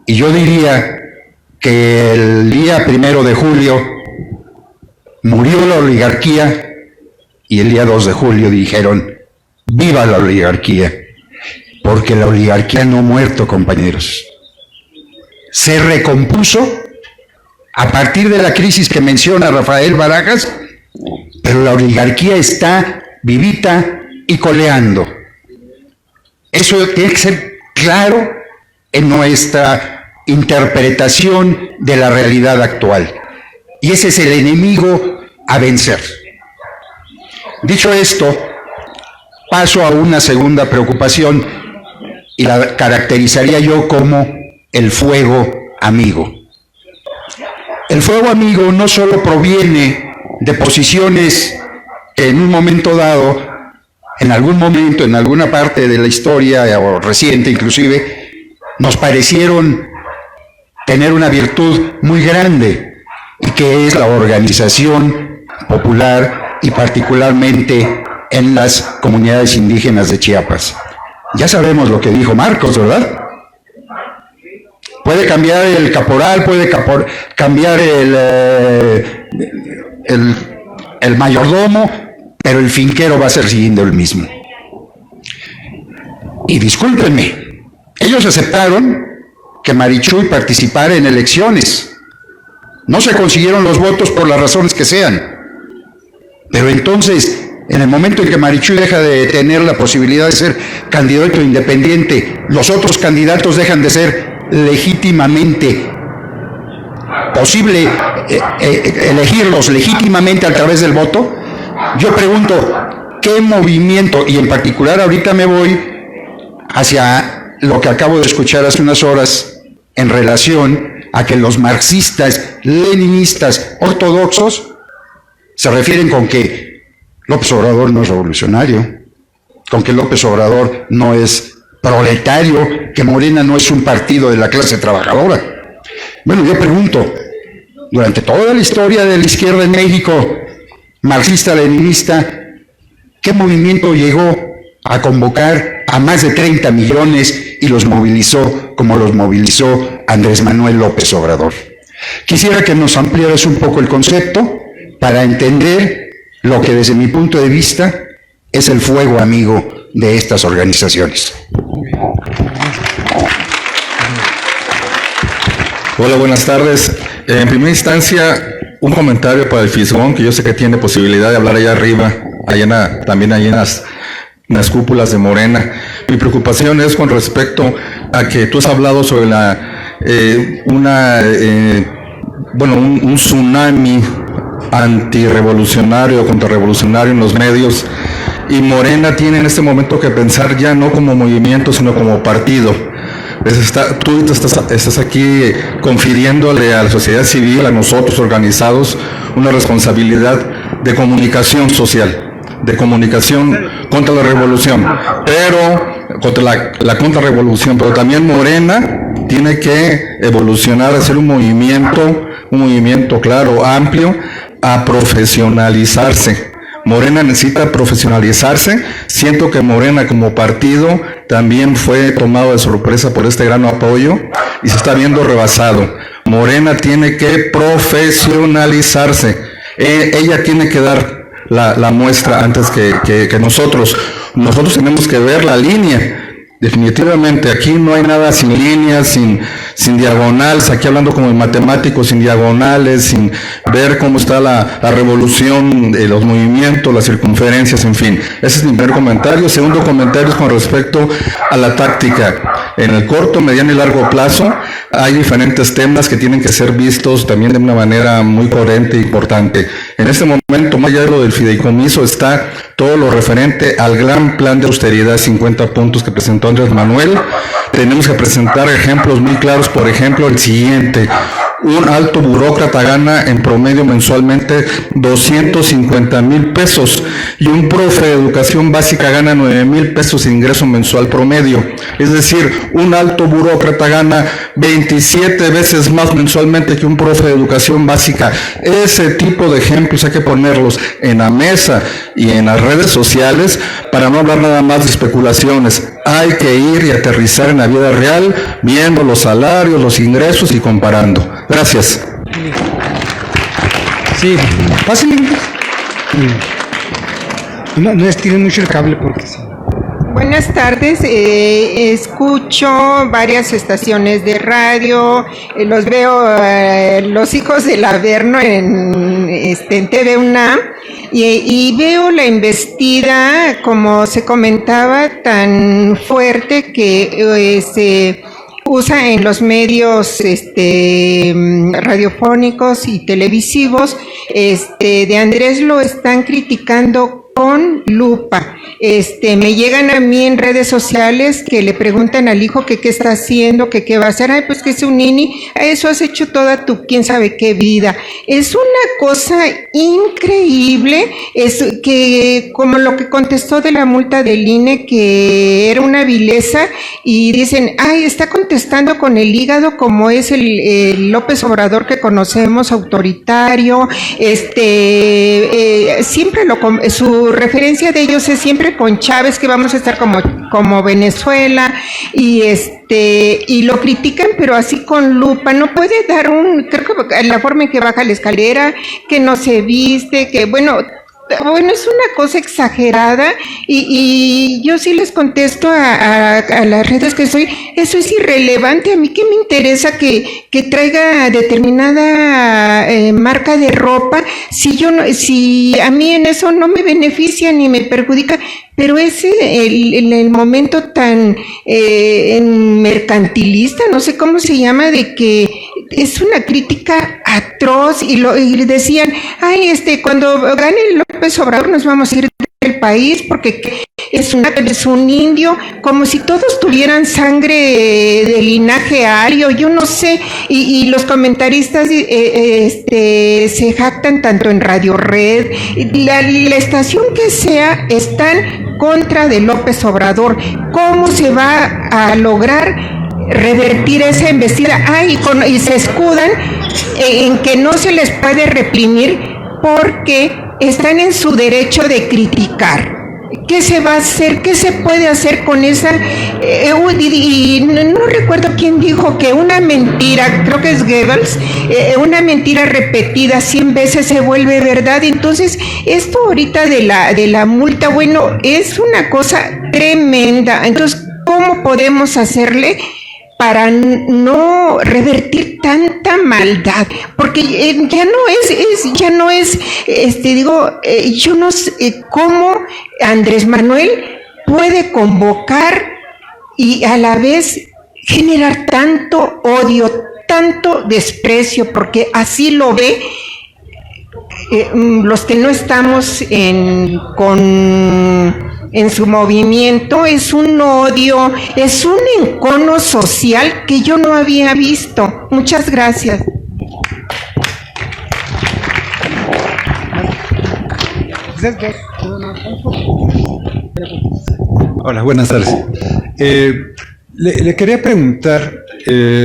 Y yo diría que el día 1 de julio murió la oligarquía y el día 2 de julio dijeron, viva la oligarquía, porque la oligarquía no ha muerto, compañeros. Se recompuso a partir de la crisis que menciona Rafael Barajas, pero la oligarquía está vivita y coleando. Eso tiene que ser claro en nuestra interpretación de la realidad actual. Y ese es el enemigo a vencer. Dicho esto, paso a una segunda preocupación y la caracterizaría yo como el fuego amigo. El fuego amigo no solo proviene de posiciones que en un momento dado, en algún momento, en alguna parte de la historia, o reciente inclusive, nos parecieron tener una virtud muy grande, y que es la organización popular y particularmente en las comunidades indígenas de Chiapas. Ya sabemos lo que dijo Marcos, ¿verdad? Puede cambiar el caporal, puede cambiar el mayordomo, pero el finquero va a ser siguiendo el mismo. Y discúlpenme, ellos aceptaron que Marichuy participara en elecciones. No se consiguieron los votos por las razones que sean. Pero entonces, en el momento en que Marichuy deja de tener la posibilidad de ser candidato independiente, los otros candidatos dejan de ser legítimamente posible elegirlos legítimamente a través del voto. Yo pregunto, ¿qué movimiento? Y en particular ahorita me voy hacia lo que acabo de escuchar hace unas horas en relación a que los marxistas, leninistas, ortodoxos se refieren con que López Obrador no es revolucionario, con que López Obrador no es proletario, que Morena no es un partido de la clase trabajadora. Bueno, yo pregunto, durante toda la historia de la izquierda en México, marxista-leninista, ¿qué movimiento llegó a convocar a más de 30 millones y los movilizó como los movilizó Andrés Manuel López Obrador? Quisiera que nos ampliaras un poco el concepto para entender lo que desde mi punto de vista es el fuego amigo de estas organizaciones. Hola, buenas tardes. En primera instancia, un comentario para el Fisgón, que yo sé que tiene posibilidad de hablar allá arriba, también allá en las cúpulas de Morena. Mi preocupación es con respecto a que tú has hablado sobre un tsunami antirrevolucionario, contrarrevolucionario en los medios, y Morena tiene en este momento que pensar ya no como movimiento, sino como partido. Tú estás aquí confiriéndole a la sociedad civil, a nosotros organizados, una responsabilidad de comunicación social, de comunicación contra la revolución, pero contra la contrarrevolución, pero también Morena tiene que evolucionar a ser un movimiento claro, amplio, a profesionalizarse. Morena necesita profesionalizarse. Siento que Morena como partido también fue tomado de sorpresa por este gran apoyo y se está viendo rebasado. Morena tiene que profesionalizarse. Ella tiene que dar la muestra antes que nosotros. Nosotros tenemos que ver la línea. Definitivamente, aquí no hay nada sin líneas, sin diagonales, aquí hablando como en matemáticos, sin diagonales, sin ver cómo está la revolución, los movimientos, las circunferencias, en fin. Ese es mi primer comentario. Segundo comentario es con respecto a la táctica. En el corto, mediano y largo plazo hay diferentes temas que tienen que ser vistos también de una manera muy coherente e importante. En este momento, más allá de lo del fideicomiso, está todo lo referente al gran plan de austeridad 50 puntos que presentó Andrés Manuel. Tenemos que presentar ejemplos muy claros, por ejemplo, el siguiente. Un alto burócrata gana en promedio mensualmente 250,000 pesos y un profe de educación básica gana 9,000 pesos de ingreso mensual promedio. Es decir, un alto burócrata gana 27 veces más mensualmente que un profe de educación básica. Ese tipo de ejemplos hay que ponerlos en la mesa y en las redes sociales para no hablar nada más de especulaciones. Hay que ir y aterrizar en la vida real, viendo los salarios, los ingresos y comparando. Gracias. Sí, pásenle. No estiren mucho el cable porque sí. Buenas tardes, escucho varias estaciones de radio, los veo, los hijos del Averno en TV UNAM y veo la embestida, como se comentaba, tan fuerte que se usa en los medios radiofónicos y televisivos. De Andrés lo están criticando con lupa. Me llegan a mí en redes sociales que le preguntan al hijo que qué está haciendo, que qué va a hacer. Ay, pues que es un nini. Eso has hecho toda tu quién sabe qué vida. Es una cosa increíble. Es que como lo que contestó de la multa del INE, que era una vileza, y dicen, ay, está contestando con el hígado como es el López Obrador que conocemos, autoritario. Siempre su referencia de ellos es siempre con Chávez, que vamos a estar como Venezuela, y lo critican, pero así con lupa. No puede dar creo que la forma en que baja la escalera, que no se viste, que bueno, es una cosa exagerada, y yo sí les contesto a las redes que eso es irrelevante. A mí qué me interesa que traiga determinada marca de ropa, si a mí en eso no me beneficia ni me perjudica. Pero ese, el momento tan mercantilista, no sé cómo se llama, de que es una crítica atroz, y decían, ay, cuando gane López Obrador nos vamos a ir del país porque es un indio, como si todos tuvieran sangre de linaje ario, yo no sé, y los comentaristas se jactan tanto en Radio Red, la estación que sea, están contra de López Obrador. ¿Cómo se va a lograr revertir esa embestida? Y se escudan en que no se les puede reprimir porque están en su derecho de criticar. ¿Qué se va a hacer? ¿Qué se puede hacer con esa? No recuerdo quién dijo que una mentira, creo que es Goebbels, una mentira repetida 100 veces se vuelve verdad. Entonces, esto ahorita de la multa, bueno, es una cosa tremenda. Entonces, ¿cómo podemos hacerle para no revertir tanta maldad? Porque yo no sé cómo Andrés Manuel puede convocar y a la vez generar tanto odio, tanto desprecio, porque así lo ve los que no estamos en su movimiento. Es un odio, es un encono social que yo no había visto. Muchas gracias. Hola, buenas tardes. Le quería preguntar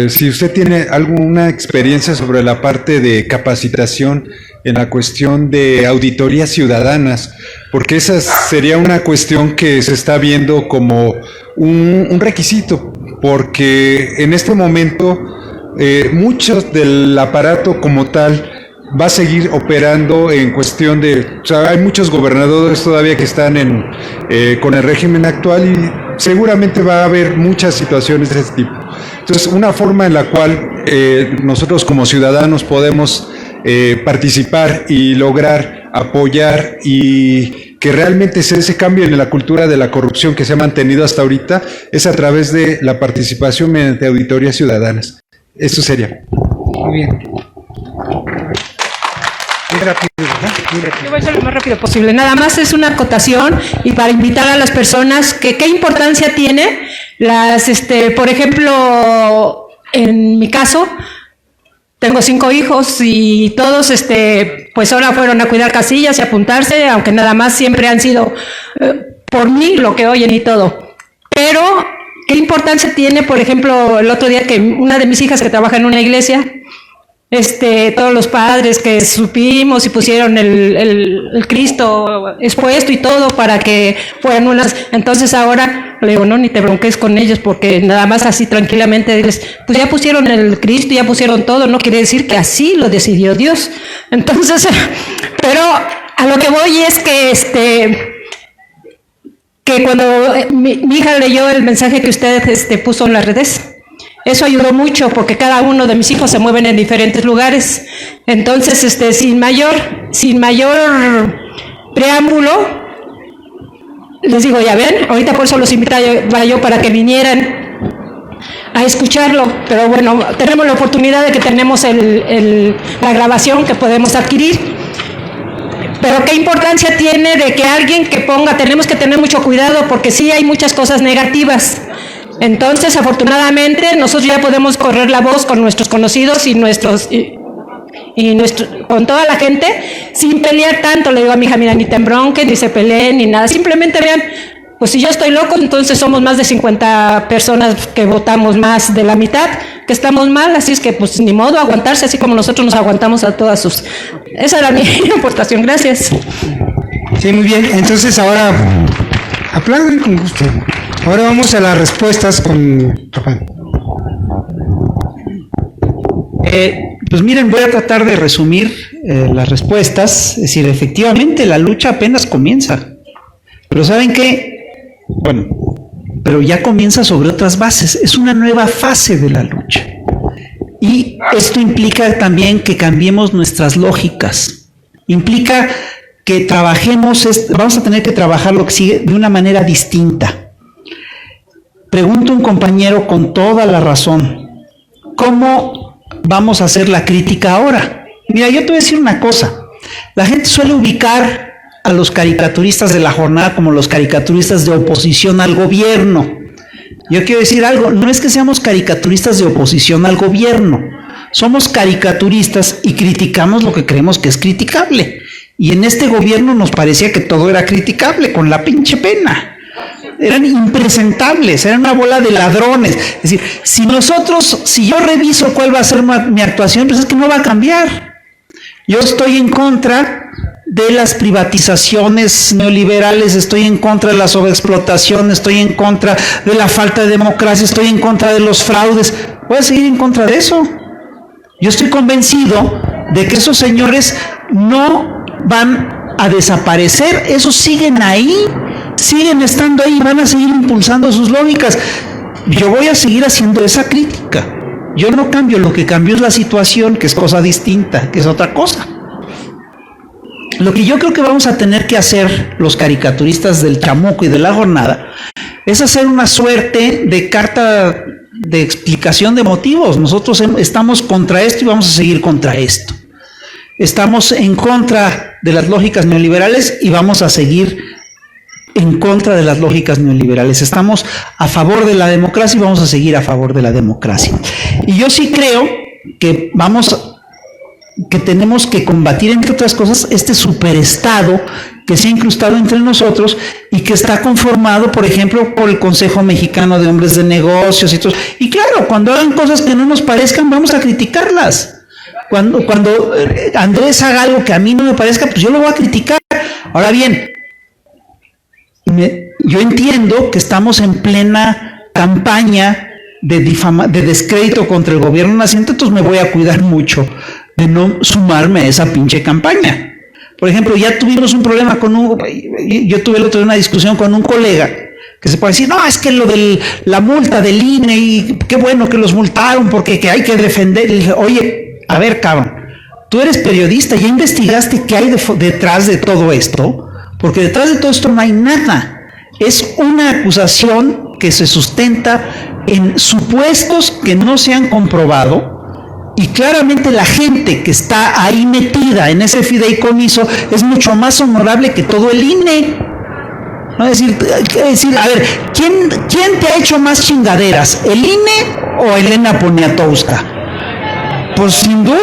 si usted tiene alguna experiencia sobre la parte de capacitación en la cuestión de auditorías ciudadanas, porque esa sería una cuestión que se está viendo como un requisito, porque en este momento muchos del aparato como tal va a seguir operando en cuestión o sea, hay muchos gobernadores todavía que están con el régimen actual, y seguramente va a haber muchas situaciones de este tipo. Entonces, una forma en la cual nosotros como ciudadanos podemos participar y lograr apoyar y que realmente se dé ese cambio en la cultura de la corrupción que se ha mantenido hasta ahorita es a través de la participación mediante auditorías ciudadanas. Eso sería. Muy bien. Yo voy a ser lo más rápido posible. Nada más es una acotación y para invitar a las personas que qué importancia tiene por ejemplo, en mi caso, tengo 5 hijos y todos, pues ahora fueron a cuidar casillas y apuntarse, aunque nada más siempre han sido por mí lo que oyen y todo. Pero, ¿qué importancia tiene, por ejemplo, el otro día que una de mis hijas que trabaja en una iglesia, todos los padres que supimos y pusieron el Cristo expuesto y todo para que fueran unas, entonces ahora le digo, no, ni te bronques con ellos porque nada más así tranquilamente diles, pues ya pusieron el Cristo, ya pusieron todo, no quiere decir que así lo decidió Dios. Entonces, pero a lo que voy es que cuando mi hija leyó el mensaje que usted puso en las redes, eso ayudó mucho porque cada uno de mis hijos se mueven en diferentes lugares. Entonces, sin mayor preámbulo, les digo, ya ven, ahorita por eso los invitaba yo para que vinieran a escucharlo. Pero bueno, tenemos la oportunidad de que tenemos la grabación que podemos adquirir. Pero qué importancia tiene de que alguien que ponga, tenemos que tener mucho cuidado porque sí hay muchas cosas negativas. Entonces, afortunadamente, nosotros ya podemos correr la voz con nuestros conocidos y con toda la gente, sin pelear tanto. Le digo a mi hija, mira, ni te embronquen, ni se peleen, ni nada. Simplemente vean, pues si yo estoy loco, entonces somos más de 50 personas que votamos más de la mitad, que estamos mal, así es que pues ni modo aguantarse, así como nosotros nos aguantamos a todas sus... Esa era mi aportación, gracias. Sí, muy bien. Entonces ahora, aplauden con gusto. Ahora vamos a las respuestas con Rafael. Pues miren, voy a tratar de resumir las respuestas. Es decir, efectivamente la lucha apenas comienza. Pero ¿saben qué? Bueno, pero ya comienza sobre otras bases. Es una nueva fase de la lucha. Y esto implica también que cambiemos nuestras lógicas. Implica que trabajemos, vamos a tener que trabajar lo que sigue de una manera distinta. Pregunto a un compañero con toda la razón, ¿cómo vamos a hacer la crítica ahora? Mira, yo te voy a decir una cosa, la gente suele ubicar a los caricaturistas de la jornada como los caricaturistas de oposición al gobierno. Yo quiero decir algo, no es que seamos caricaturistas de oposición al gobierno, somos caricaturistas y criticamos lo que creemos que es criticable. Y en este gobierno nos parecía que todo era criticable, con la pinche pena. Eran impresentables, eran una bola de ladrones. Es decir, si yo reviso cuál va a ser mi actuación, pues es que no va a cambiar. Yo estoy en contra de las privatizaciones neoliberales, estoy en contra de la sobreexplotación, estoy en contra de la falta de democracia, estoy en contra de los fraudes. Voy a seguir en contra de eso. Yo estoy convencido de que esos señores no van a desaparecer, esos siguen ahí, siguen estando ahí, van a seguir impulsando sus lógicas. Yo voy a seguir haciendo esa crítica. Yo no cambio, lo que cambio es la situación, que es cosa distinta, que es otra cosa. Lo que yo creo que vamos a tener que hacer los caricaturistas del Chamuco y de la jornada es hacer una suerte de carta de explicación de motivos. Nosotros estamos contra esto y vamos a seguir contra esto. Estamos en contra de las lógicas neoliberales y vamos a seguir en contra de las lógicas neoliberales. Estamos a favor de la democracia y vamos a seguir a favor de la democracia. Y yo sí creo que tenemos que combatir, entre otras cosas, este superestado que se ha incrustado entre nosotros y que está conformado, por ejemplo, por el Consejo Mexicano de Hombres de Negocios y todo. Y claro, cuando hagan cosas que no nos parezcan, vamos a criticarlas. Cuando Andrés haga algo que a mí no me parezca, pues yo lo voy a criticar. Ahora bien, yo entiendo que estamos en plena campaña de descrédito contra el gobierno naciente, entonces me voy a cuidar mucho de no sumarme a esa pinche campaña. Por ejemplo, ya tuvimos un problema yo tuve el otro día una discusión con un colega que se puede decir, no, es que lo de la multa del INE y qué bueno que los multaron porque que hay que defender. Y dije, oye, a ver, cabrón, tú eres periodista, ¿ya investigaste qué hay detrás de todo esto? Porque detrás de todo esto no hay nada. Es una acusación que se sustenta en supuestos que no se han comprobado Y claramente la gente que está ahí metida en ese fideicomiso es mucho más honorable que todo el INE. ¿No? Es decir, a ver, ¿quién te ha hecho más chingaderas? ¿El INE o Elena Poniatowska? Pues sin duda,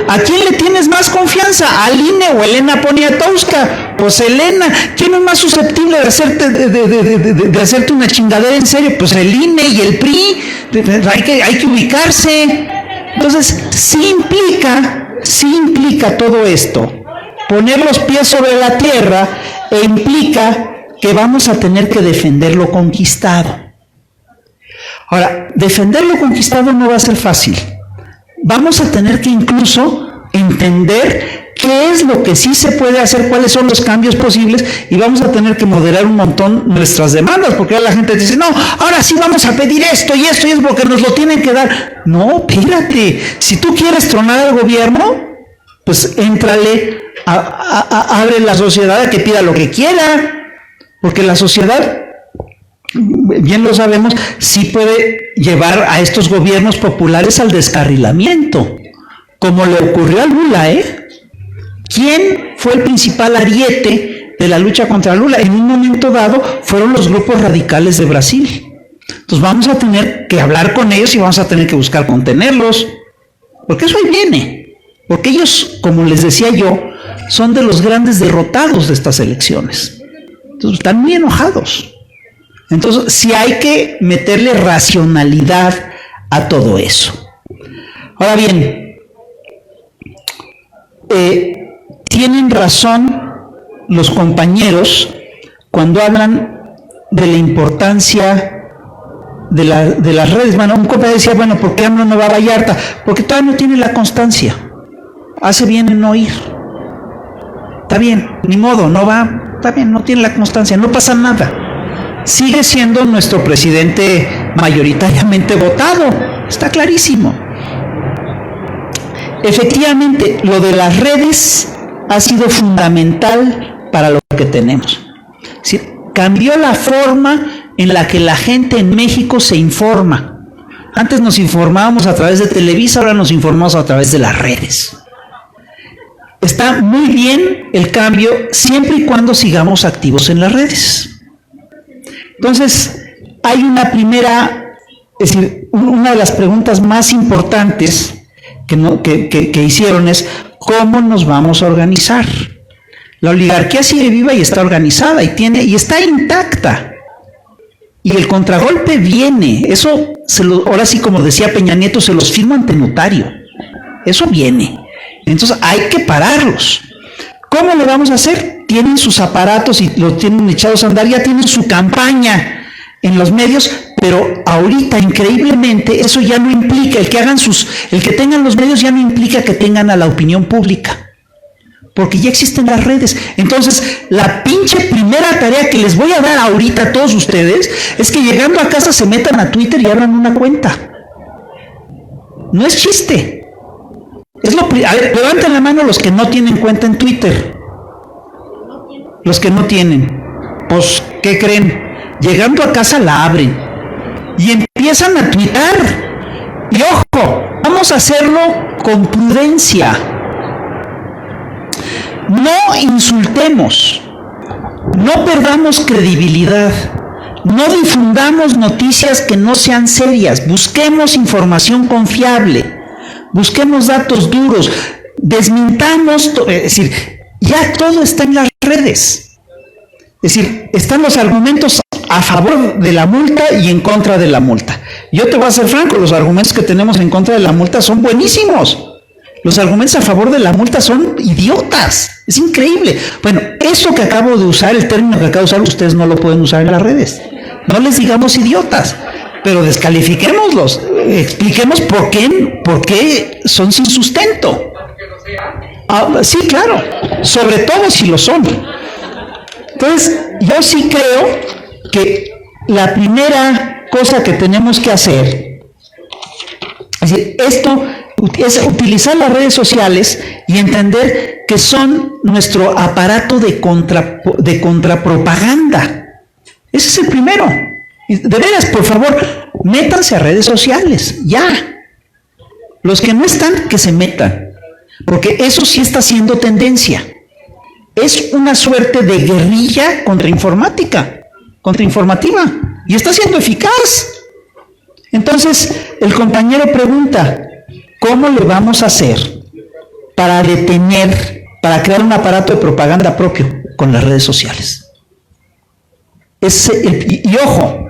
¿a quién le tienes más confianza? ¿Al INE o Elena Poniatowska? Pues Elena. ¿Quién es más susceptible de hacerte una chingadera en serio? Pues el INE y el PRI. Hay que ubicarse. Entonces, sí implica todo esto, poner los pies sobre la tierra, e implica que vamos a tener que defender lo conquistado. Ahora, defender lo conquistado no va a ser fácil. Vamos a tener que incluso entender qué es lo que sí se puede hacer, cuáles son los cambios posibles, y vamos a tener que moderar un montón nuestras demandas, porque ahora la gente dice, no, ahora sí vamos a pedir esto y esto, y es porque nos lo tienen que dar. No, espérate, si tú quieres tronar al gobierno, pues éntrale, abre la sociedad a que pida lo que quiera, porque la sociedad, bien lo sabemos, sí puede llevar a estos gobiernos populares al descarrilamiento, como le ocurrió a Lula, ¿Quién fue el principal ariete de la lucha contra Lula? En un momento dado fueron los grupos radicales de Brasil. Entonces vamos a tener que hablar con ellos y vamos a tener que buscar contenerlos, porque eso ahí viene, porque ellos, como les decía yo, son de los grandes derrotados de estas elecciones. Entonces están muy enojados. Entonces sí hay que meterle racionalidad a todo eso. Ahora bien, tienen razón los compañeros cuando hablan de la importancia de las redes. Bueno, un compañero decía, bueno, ¿por qué AMLO no va a Vallarta? Porque todavía no tiene la constancia. Hace bien en no ir. Está bien, ni modo, no va. Está bien, no tiene la constancia, no pasa nada. Sigue siendo nuestro presidente mayoritariamente votado. Está clarísimo. Efectivamente, lo de las redes ha sido fundamental para lo que tenemos. ¿Sí? Cambió la forma en la que la gente en México se informa. Antes nos informábamos a través de Televisa, ahora nos informamos a través de las redes. Está muy bien el cambio siempre y cuando sigamos activos en las redes. Entonces, hay una primera, es decir, una de las preguntas más importantes que hicieron es, ¿cómo nos vamos a organizar? La oligarquía sigue viva y está organizada y está intacta. Y el contragolpe viene. Eso, ahora sí, como decía Peña Nieto, se los firmo ante notario. Eso viene. Entonces hay que pararlos. ¿Cómo lo vamos a hacer? Tienen sus aparatos y los tienen echados a andar, ya tienen su campaña en los medios, pero ahorita increíblemente eso ya no implica, el que tengan los medios ya no implica que tengan a la opinión pública, porque ya existen las redes. Entonces, la pinche primera tarea que les voy a dar ahorita a todos ustedes es que llegando a casa se metan a Twitter y abran una cuenta. No es chiste. A ver, levanten la mano los que no tienen cuenta en Twitter. Los que no tienen. Pues, ¿qué creen? Llegando a casa la abren y empiezan a tuitar. Y ojo, vamos a hacerlo con prudencia. No insultemos, no perdamos credibilidad, no difundamos noticias que no sean serias, busquemos información confiable, busquemos datos duros, desmintamos, es decir, ya todo está en las redes. Es decir, están los argumentos a favor de la multa y en contra de la multa. Yo te voy a ser franco, los argumentos que tenemos en contra de la multa son buenísimos. Los argumentos a favor de la multa son idiotas. Es increíble. Bueno, eso que acabo de usar, el término que acabo de usar, ustedes no lo pueden usar en las redes. No les digamos idiotas, pero descalifiquémoslos. Expliquemos por qué son sin sustento. Sí, claro. Sobre todo si lo son. Entonces, yo sí creo que la primera cosa que tenemos que hacer, es decir, esto es utilizar las redes sociales y entender que son nuestro aparato de contrapropaganda. Ese es el primero. De veras, por favor, métanse a redes sociales, ya. Los que no están, que se metan, porque eso sí está siendo tendencia. Es una suerte de guerrilla contrainformativa, y está siendo eficaz. Entonces, el compañero pregunta, ¿cómo le vamos a hacer para para crear un aparato de propaganda propio con las redes sociales? Y ojo,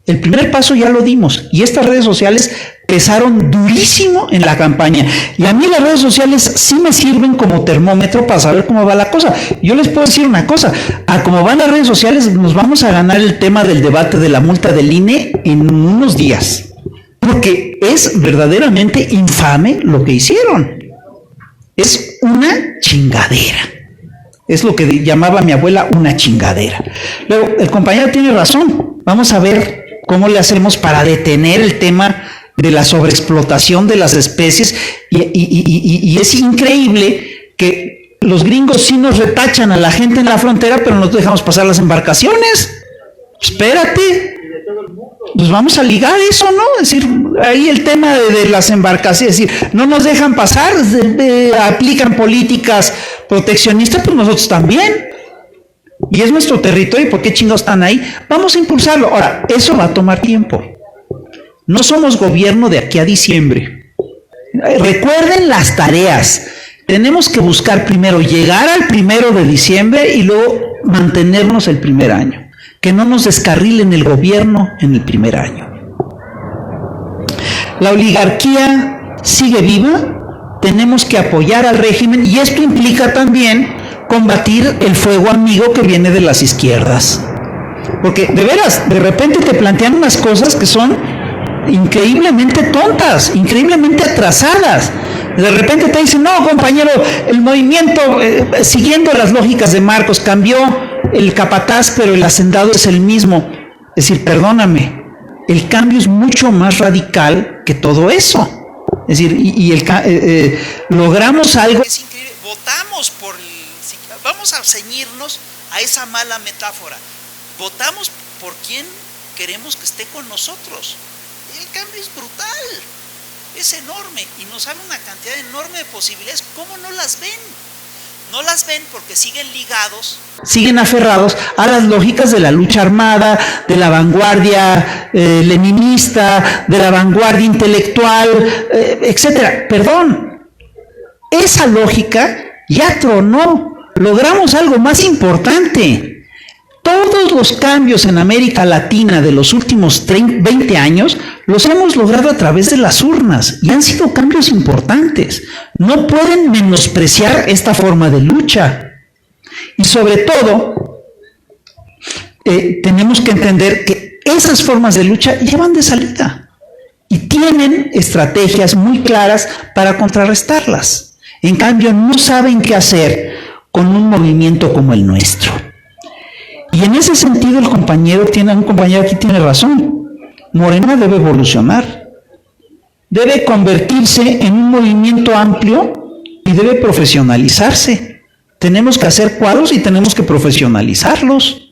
el primer paso ya lo dimos, y estas redes sociales pesaron durísimo en la campaña. Y a mí las redes sociales sí me sirven como termómetro para saber cómo va la cosa. Yo les puedo decir una cosa, a cómo van las redes sociales nos vamos a ganar el tema del debate de la multa del INE en unos días, porque es verdaderamente infame lo que hicieron. Es una chingadera. Es lo que llamaba mi abuela una chingadera. Luego, el compañero tiene razón. Vamos a ver cómo le hacemos para detener el tema de la sobreexplotación de las especies. Y es increíble que los gringos sí nos retachan a la gente en la frontera, pero no dejamos pasar las embarcaciones. Espérate. Pues vamos a ligar eso, ¿no? Es decir, ahí el tema de las embarcaciones, es decir, no nos dejan pasar, aplican políticas proteccionistas, pues nosotros también. Y es nuestro territorio, ¿por qué chingados están ahí? Vamos a impulsarlo. Ahora, eso va a tomar tiempo. No somos gobierno de aquí a diciembre. Recuerden las tareas. Tenemos que buscar primero llegar al 1 de diciembre y luego mantenernos el primer año. Que no nos descarrilen el gobierno en el primer año. La oligarquía sigue viva, tenemos que apoyar al régimen, y esto implica también combatir el fuego amigo que viene de las izquierdas. Porque de veras, de repente te plantean unas cosas que son increíblemente tontas, increíblemente atrasadas. De repente te dicen, no, compañero, el movimiento, siguiendo las lógicas de Marcos, cambió el capataz, pero el hacendado es el mismo. Es decir, perdóname, el cambio es mucho más radical que todo eso. Es decir, logramos algo. Es increíble, votamos vamos a ceñirnos a esa mala metáfora. Votamos por quien queremos que esté con nosotros. El cambio es brutal, es enorme, y nos abre una cantidad enorme de posibilidades. ¿Cómo no las ven? No las ven porque siguen ligados, siguen aferrados a las lógicas de la lucha armada, de la vanguardia leninista, de la vanguardia intelectual, etcétera. Perdón, esa lógica ya tronó. Logramos algo más importante. Todos los cambios en América Latina de los últimos 20 años los hemos logrado a través de las urnas, y han sido cambios importantes. No pueden menospreciar esta forma de lucha. Y sobre todo, tenemos que entender que esas formas de lucha llevan de salida y tienen estrategias muy claras para contrarrestarlas. En cambio, no saben qué hacer con un movimiento como el nuestro. Y en ese sentido un compañero aquí tiene razón. Morena debe evolucionar, debe convertirse en un movimiento amplio y debe profesionalizarse. Tenemos que hacer cuadros y tenemos que profesionalizarlos.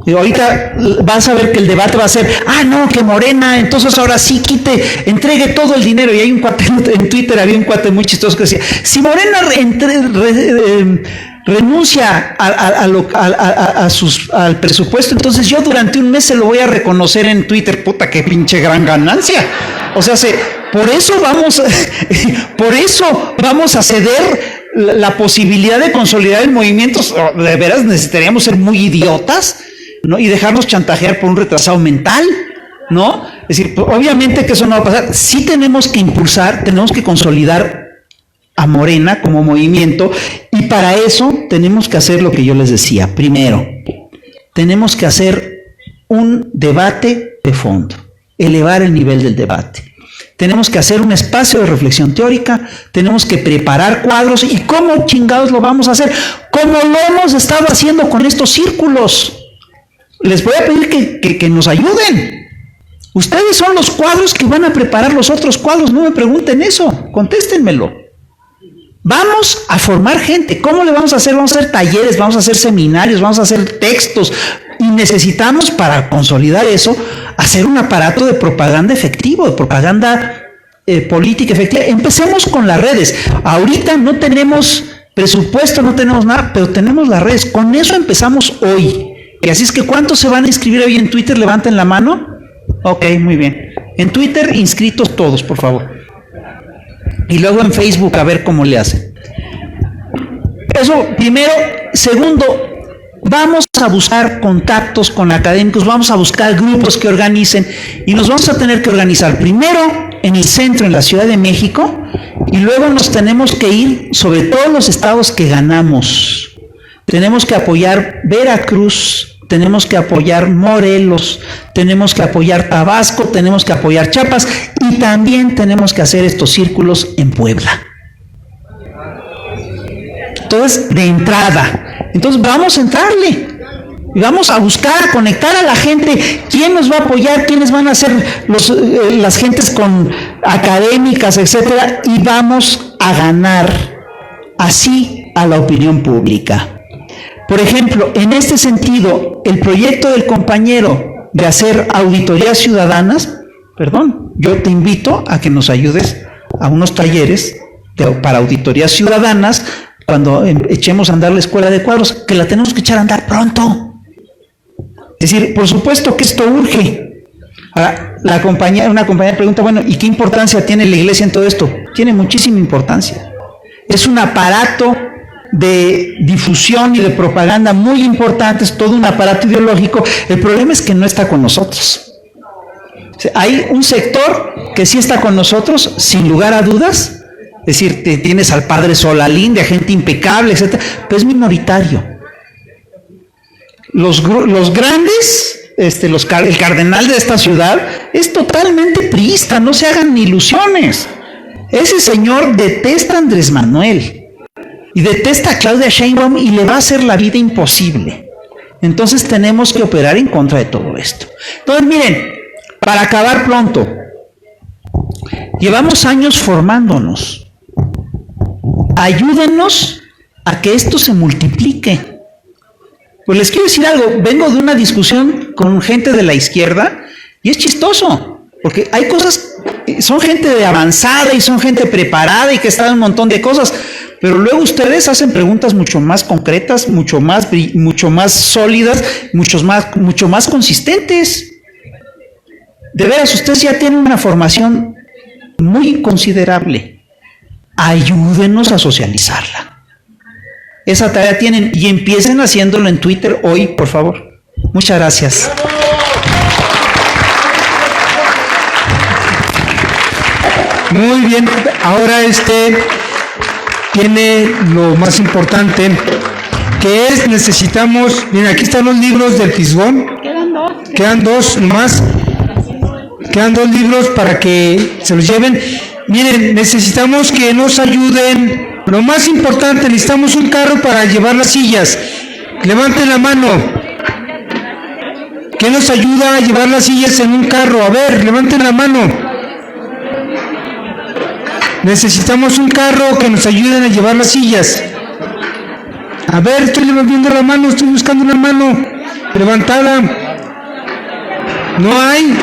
Y ahorita vas a ver que el debate va a ser, no, que Morena, entonces ahora sí entregue todo el dinero. Y hay un cuate en Twitter, había un cuate muy chistoso que decía, si Morena renuncia al presupuesto, entonces yo durante un mes se lo voy a reconocer en Twitter. Puta, qué pinche gran ganancia. O sea, por eso vamos a ceder la posibilidad de consolidar el movimiento. De veras necesitaríamos ser muy idiotas, ¿no? Y dejarnos chantajear por un retrasado mental, ¿no? Es decir, obviamente que eso no va a pasar. Sí tenemos que impulsar, tenemos que consolidar a Morena como movimiento, y para eso tenemos que hacer lo que yo les decía. Primero, tenemos que hacer un debate de fondo, elevar el nivel del debate. Tenemos que hacer un espacio de reflexión teórica, tenemos que preparar cuadros. ¿Y cómo chingados lo vamos a hacer? Como lo hemos estado haciendo con estos círculos. Les voy a pedir que nos ayuden. Ustedes son los cuadros que van a preparar los otros cuadros, no me pregunten eso, contéstenmelo. Vamos a formar gente. ¿Cómo le vamos a hacer? Vamos a hacer talleres, vamos a hacer seminarios, vamos a hacer textos, y necesitamos, para consolidar eso, hacer un aparato de propaganda efectivo, de propaganda política efectiva, empecemos con las redes. Ahorita no tenemos presupuesto, no tenemos nada, pero tenemos las redes. Con eso empezamos hoy. Y así es que, ¿cuántos se van a inscribir hoy en Twitter? Levanten la mano. Ok, muy bien. En Twitter, inscritos todos, por favor. Y luego en Facebook, a ver cómo le hacen. Eso primero. Segundo, vamos a buscar contactos con académicos, vamos a buscar grupos que organicen, y nos vamos a tener que organizar primero en el centro, en la Ciudad de México, y luego nos tenemos que ir sobre todos los estados que ganamos. Tenemos que apoyar Veracruz, tenemos que apoyar Morelos, tenemos que apoyar Tabasco, tenemos que apoyar Chiapas, y también tenemos que hacer estos círculos en Puebla. Entonces, de entrada, vamos a entrarle y vamos a buscar, a conectar a la gente. ¿Quién nos va a apoyar? ¿Quiénes van a ser las gentes con académicas, etcétera? Y vamos a ganar así a la opinión pública. Por ejemplo, en este sentido, el proyecto del compañero de hacer auditorías ciudadanas, yo te invito a que nos ayudes a unos talleres para auditorías ciudadanas. Cuando echemos a andar la escuela de cuadros, que la tenemos que echar a andar pronto. Es decir, por supuesto que esto urge. Ahora, una compañera pregunta, bueno, ¿y qué importancia tiene la iglesia en todo esto? Tiene muchísima importancia. Es un aparato de difusión y de propaganda muy importante, es todo un aparato ideológico. El problema es que no está con nosotros. O sea, hay un sector que sí está con nosotros, sin lugar a dudas. Es decir, tienes al padre Solalín, de gente impecable, etcétera, pero es minoritario. Los grandes, el cardenal de esta ciudad es totalmente priista, no se hagan ni ilusiones. Ese señor detesta a Andrés Manuel y detesta a Claudia Sheinbaum y le va a hacer la vida imposible. Entonces tenemos que operar en contra de todo esto. Entonces, miren, para acabar pronto, llevamos años formándonos. Ayúdenos a que esto se multiplique. Pues les quiero decir algo, vengo de una discusión con gente de la izquierda y es chistoso, porque hay cosas, son gente de avanzada y son gente preparada y que saben un montón de cosas, pero luego ustedes hacen preguntas mucho más concretas, mucho más sólidas, mucho más consistentes. De veras, ustedes ya tienen una formación muy considerable. Ayúdenos a socializarla. Esa tarea tienen, y empiecen haciéndolo en Twitter hoy, por favor. Muchas gracias. Muy bien, ahora tiene lo más importante, que es necesitamos, miren, aquí están los libros del Fisgón. Quedan dos más. Quedan 2 libros para que se los lleven. Miren, necesitamos que nos ayuden. Lo más importante, necesitamos un carro para llevar las sillas. Levanten la mano. ¿Quién nos ayuda a llevar las sillas en un carro? A ver, levanten la mano. Necesitamos un carro que nos ayuden a llevar las sillas. A ver, estoy levantando la mano, estoy buscando una mano levantada. ¿No hay?